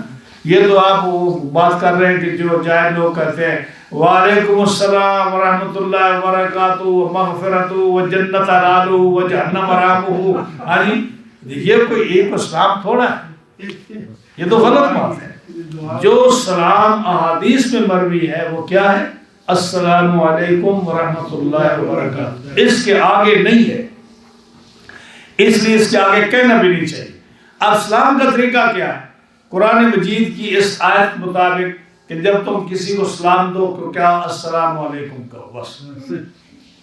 Speaker 2: یہ تو آپ وہ بات کر رہے ہیں کہ جو جاہل لوگ کہتے ہیں وعلیکم السلام ورحمۃ اللہ وبرکاتہ ومغفرت وجنت علالہ وجہنم رامہ. ہاں جی، یہ کوئی ایک سلام تھوڑا ہے، یہ تو غلط بات ہے. جو سلام احادیث میں مروی ہے وہ کیا ہے؟ السلام علیکم ورحمۃ اللہ وبرکاتہ، اس کے آگے نہیں ہے، اس لیے اس کے آگے کہنا بھی نہیں چاہیے. اب سلام کا طریقہ کیا ہے؟ قرآن مجید کی اس آیت مطابق کہ جب تم کسی کو سلام دو تو کیا السلام علیکم کہو، بس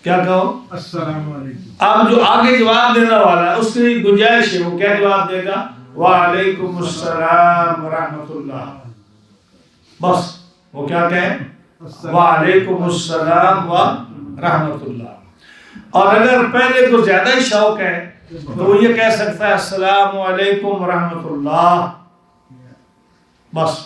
Speaker 2: کیا کہو؟ السلام علیکم. اب جو آگے جواب دینے والا ہے اس کی گنجائش ہے، وہ کیا جواب دے گا؟ وعلیکم السلام ورحمۃ اللہ، بس وہ کیا کہے؟ وعلیکم السلام ورحمۃ اللہ. اور اگر پہلے کو زیادہ ہی شوق ہے تو وہ یہ کہہ سکتا ہے السلام علیکم ورحمۃ اللہ، بس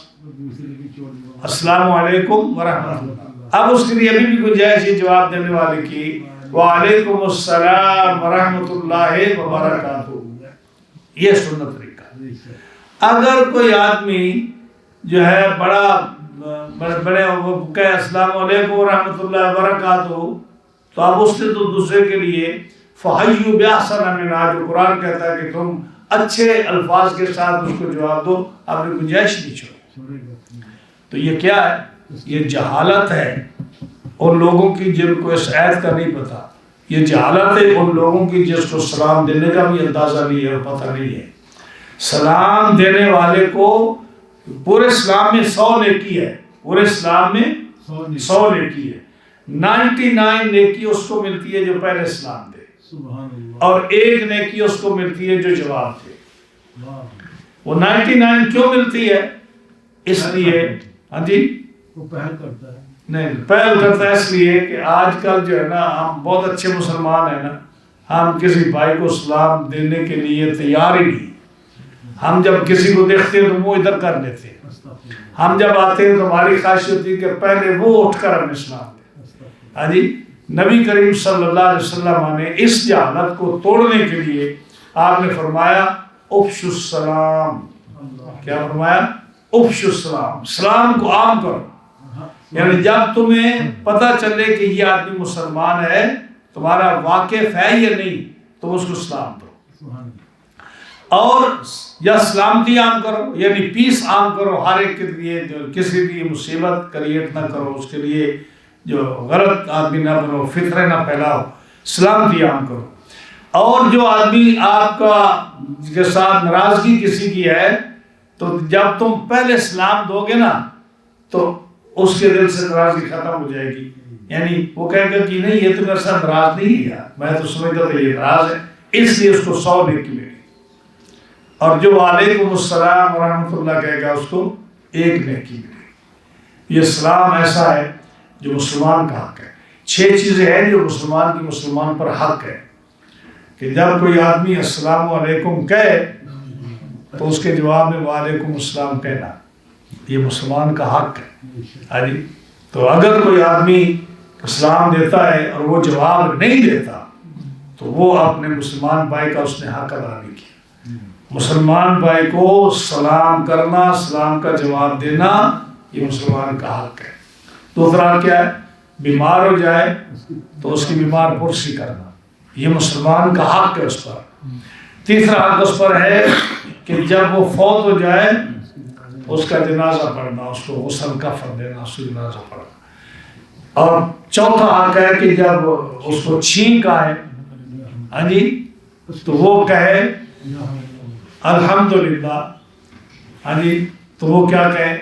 Speaker 2: السلام علیکم ورحمۃ اللہ. اب اس کے لیے ابھی بھی گنجائش ہے جواب دینے والے کی وعلیکم السلام ورحمۃ اللہ وبرکاتہ، یہ سنت طریقہ. اگر کوئی آدمی جو ہے بڑے وہ کہے السلام علیکم ورحمۃ اللہ وبرکاتہ تو اب اس نے تو دوسرے کے لیے فَحَيُّوا بِأَحْسَنَ مِنْهَا، جو قرآن کہتا ہے کہ تم اچھے الفاظ کے ساتھ اس کو جواب دو، اپنی گنجائش نہیں چھوڑو. تو یہ کیا ہے؟ یہ جہالت ہے ان لوگوں کی جن کو اس آیت کا نہیں پتا. یہ جہالت ہے ان لوگوں کی جس کو سلام دینے کا بھی اندازہ نہیں ہے اور پتہ نہیں ہے. سلام دینے والے کو پورے اسلام میں 100 نیکی ہے، پورے اسلام میں 100 نیکی ہے. 99 نیکی اس کو ملتی ہے جو پہلے سلام دے، اور 1 نیکی اس کو ملتی ہے جو جواب دے. وہ 99 کیوں ملتی ہے؟ اس لیے ہاں جی
Speaker 3: وہ پہل کرتا ہے،
Speaker 2: نہیں پہل کرتا ہے اس لیے کہ آج کل جو ہے نا ہم بہت اچھے مسلمان ہیں نا، ہم کسی بھائی کو سلام دینے کے لیے تیار ہی نہیں. ہم جب کسی کو دیکھتے ہیں تو وہ ادھر کر لیتے ہیں. ہم جب آتے ہیں تو ہماری خواہش ہوتی ہے کہ پہلے وہ اٹھ کر ہمیں سلام دیں. ہاں جی نبی کریم صلی اللہ علیہ وسلم نے اس جہالت کو توڑنے کے لیے آپ نے فرمایا افشوا السلام. کیا فرمایا؟ افشوا السلام، سلام کو عام کرو. یعنی جب تمہیں پتہ چلے کہ یہ آدمی مسلمان ہے، تمہارا واقف ہے یا نہیں، تو اس کو سلام دو. اور یا سلامتی عام کرو، یعنی پیس عام کرو ہر ایک کے لیے. جو کسی بھی مصیبت کریٹ نہ کرو، اس کے لیے جو غلط آدمی نہ بنو، فطرے نہ پھیلاؤ، سلامتی عام کرو. اور جو آدمی آپ کا کے ساتھ ناراضگی کسی کی ہے، تو جب تم پہلے سلام دو گے نا تو اس کے دل سے ناراضگی ختم ہو جائے گی. یعنی وہ کہے گا کہ نہیں یہ تو میرے ساتھ ناراض نہیں ہے یار، میں تو سمجھتا تھا یہ ناراض ہے، اس لیے اس کو 100 نیکی ملے گی. اور جو وعلیکم السلام ورحمۃ اللہ کہے گا اس کو 1 نیکی ملے گی. یہ سلام ایسا ہے جو مسلمان کا حق ہے. 6 چیزیں ہیں جو مسلمان کی مسلمان پر حق ہے کہ جب کوئی آدمی السلام علیکم کہے تو اس کے جواب میں وعلیکم السلام کہنا، یہ مسلمان کا حق ہے. تو اگر کوئی آدمی سلام دیتا ہے اور وہ جواب نہیں دیتا تو وہ اپنے مسلمان بھائی کا اس نے حق ادا نہیں کیا. مسلمان بھائی کو سلام کرنا، سلام کا جواب دینا، یہ مسلمان کا حق ہے. دوسرا کیا ہے؟ بیمار ہو جائے تو اس کی بیمار پرسی کرنا، یہ مسلمان کا حق ہے اس پر. تیسرا حق اس پر ہے کہ جب وہ فوت ہو جائے اس کا جنازہ پڑھنا، اس کو غسل کفن دینا، اس کو جنازہ پڑھنا. اور چوتھا حق ہے کہ جب اس کو چھینک آئے ہاں جی تو وہ کہے الحمدللہ. ہاں جی تو وہ کیا کہے؟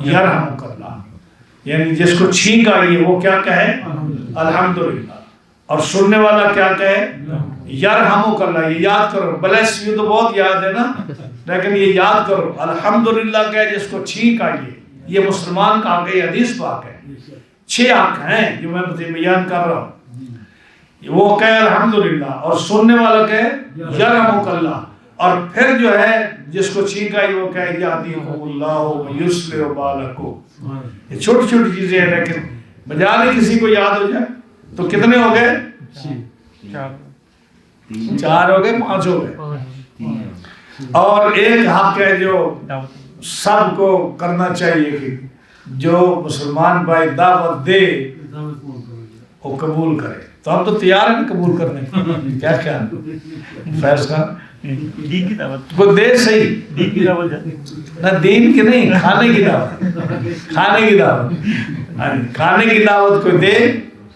Speaker 2: یرحمک اللہ. یعنی جس کو چھینک آئی ہے وہ کیا کہے؟ الحمدللہ. اور سننے والا کیا کہے؟ یرحمک اللہ. یہ یاد کرو، بلیس یو تو بہت یاد ہے نا، لیکن یہ یاد کرو الحمدللہ کہے جس کو چھینک آئی ہے. یہ مسلمان کا حق ہے، یہ حدیث پاک ہے. 6 حق ہیں جو میں بیان کر رہا ہوں. وہ کہے الحمدللہ، اور سننے والا کہے یرحمک اللہ. اور پھر جو ہے جس کو چھینک آئی وہ کہے یہدیکم اللہ ویصلح بالکم. یہ چھوٹی چھوٹی چیزیں ہیں، لیکن بجائے کسی کو یاد ہو جائے. تو کتنے ہو گئے؟ 4 ہو گئے، 5 ہو گئے. اور ایک حق ہے جو سب کو کرنا چاہیے کہ جو مسلمان بھائی دعوت دے وہ قبول کرے. تو ہم تو تیار ہیں قبول کرنے کی. کیا خیال فیض خان؟
Speaker 4: دین کی دعوت
Speaker 2: وہ دے صحیح،
Speaker 4: دین کی دعوت
Speaker 2: نہ دین کی نہیں، کھانے کی دعوت. کھانے کی دعوت، کھانے کی دعوت کو دے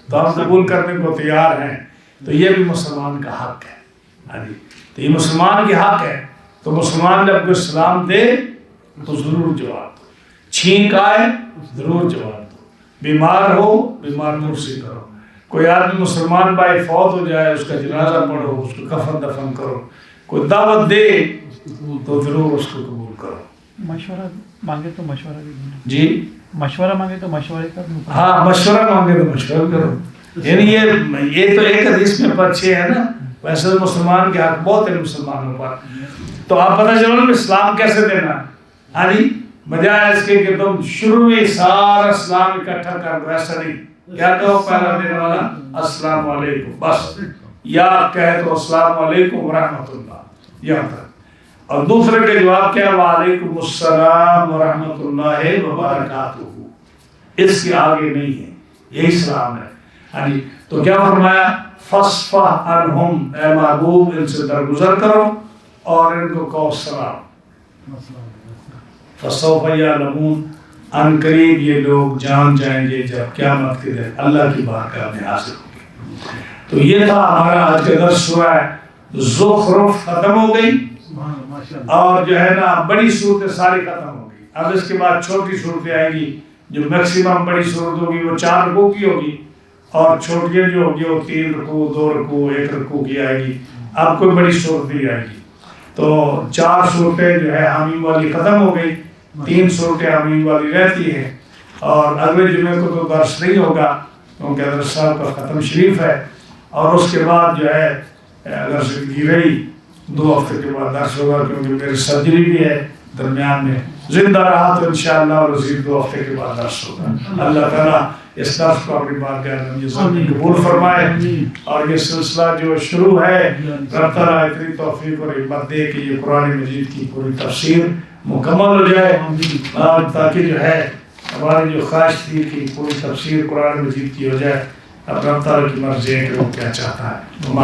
Speaker 2: تو ہم قبول کرنے کو تیار ہیں. تو یہ بھی مسلمان کا حق ہے. تو یہ مسلمان کی حق ہے. تو مسلمان جب کوئی سلام دے تو ضرور جواب دو. چھینک آئے ضرور جواب دو. بیمار ہو بیمار پرسی کرو. کوئی آدمی مسلمان بھائی فوت ہو جائے اس کا جنازہ پڑھو، اس کو کفن دفن کرو. کوئی دعوت دے تو ضرور اس کو قبول کرو.
Speaker 4: مشورہ مانگے تو مشورہ بھی دینا.
Speaker 2: جی
Speaker 4: مشورہ مانگے تو مشورے کا.
Speaker 2: ہاں مشورہ مانگے تو مشورہ کرو. یعنی یہ تو ایک حدیث میں 6 ہے نا. ویسے تو مسلمان کے حق بہت ہے مسلمانوں پر. تو آپ پتہ چلو نا اسلام کیسے دینا. ہاں جی بجائے اس کے کہ تم شروع میں سارا اسلام اکٹھا کر دو، ایسا نہیں. کیا کہو پہلا دینے والا السلام علیکم بس، یا کہے تو السلام علیکم ورحمۃ اللہ یہاں تک. اور دوسرے کے جواب کیا؟ وعلیکم السلام ورحمۃ اللہ وبرکاتہ. اس کے آگے نہیں ہے. یہی سلام ہے. ہاں جی تو کیا فرمایا؟ فاصفح عنہم، اے محبوب ان سے درگزر کرو اور ان کو کہو سلام. فسوف یعلمون، ان قریب یہ لوگ جان جائیں گے جب قیامت کے دن اللہ کی بارگاہ میں حاضر ہوں گے. تو یہ تھا ہمارا آج کا درس. سورہ زخرف ختم ہو گئی اور جو ہے نا بڑی صورتیں ساری ختم ہو گئی. اب اس کے بعد چھوٹی صورتیں آئیں گی. جو میکسیمم بڑی صورت ہوگی وہ 4 رکوع کی ہوگی، اور چھوٹیاں جو ہوگی وہ 3 رکوع 2 رکوع 1 رکوع کی آئے گی. اب کوئی بڑی صورت نہیں آئے گی. تو 4 صورتیں جو ہے حمیم والی ختم ہو گئی، 3 صورتیں حمیم والی رہتی ہیں، اور اگلے جمعے کو تو درس نہیں ہوگا کیونکہ حضرت صاحب کا ختم شریف ہے، اور اس کے بعد جو ہے اگر زندگی رہی 2 ہفتے کے بعد درس ہوگا، کیونکہ میری سرجری بھی ہے درمیان میں، زندہ رہا تو انشاءاللہ مزید 2 ہفتے کے بعد درس ہوگا۔ اللہ تعالیٰ اس درس کو اپنی بارگاہ میں قبول فرمائے، اور یہ سلسلہ جو شروع ہے رب تعالیٰ اتنی توفیق اور ہمت دے کہ یہ قرآن مجید کی پوری تفسیر مکمل ہو جائے، تاکہ جو ہے ہماری جو خواہش تھی کہ پوری تفسیر قرآن مجید کی ہو جائے۔ اب رب تعالیٰ کی مرضی ہے کہ وہ کیا چاہتا ہے۔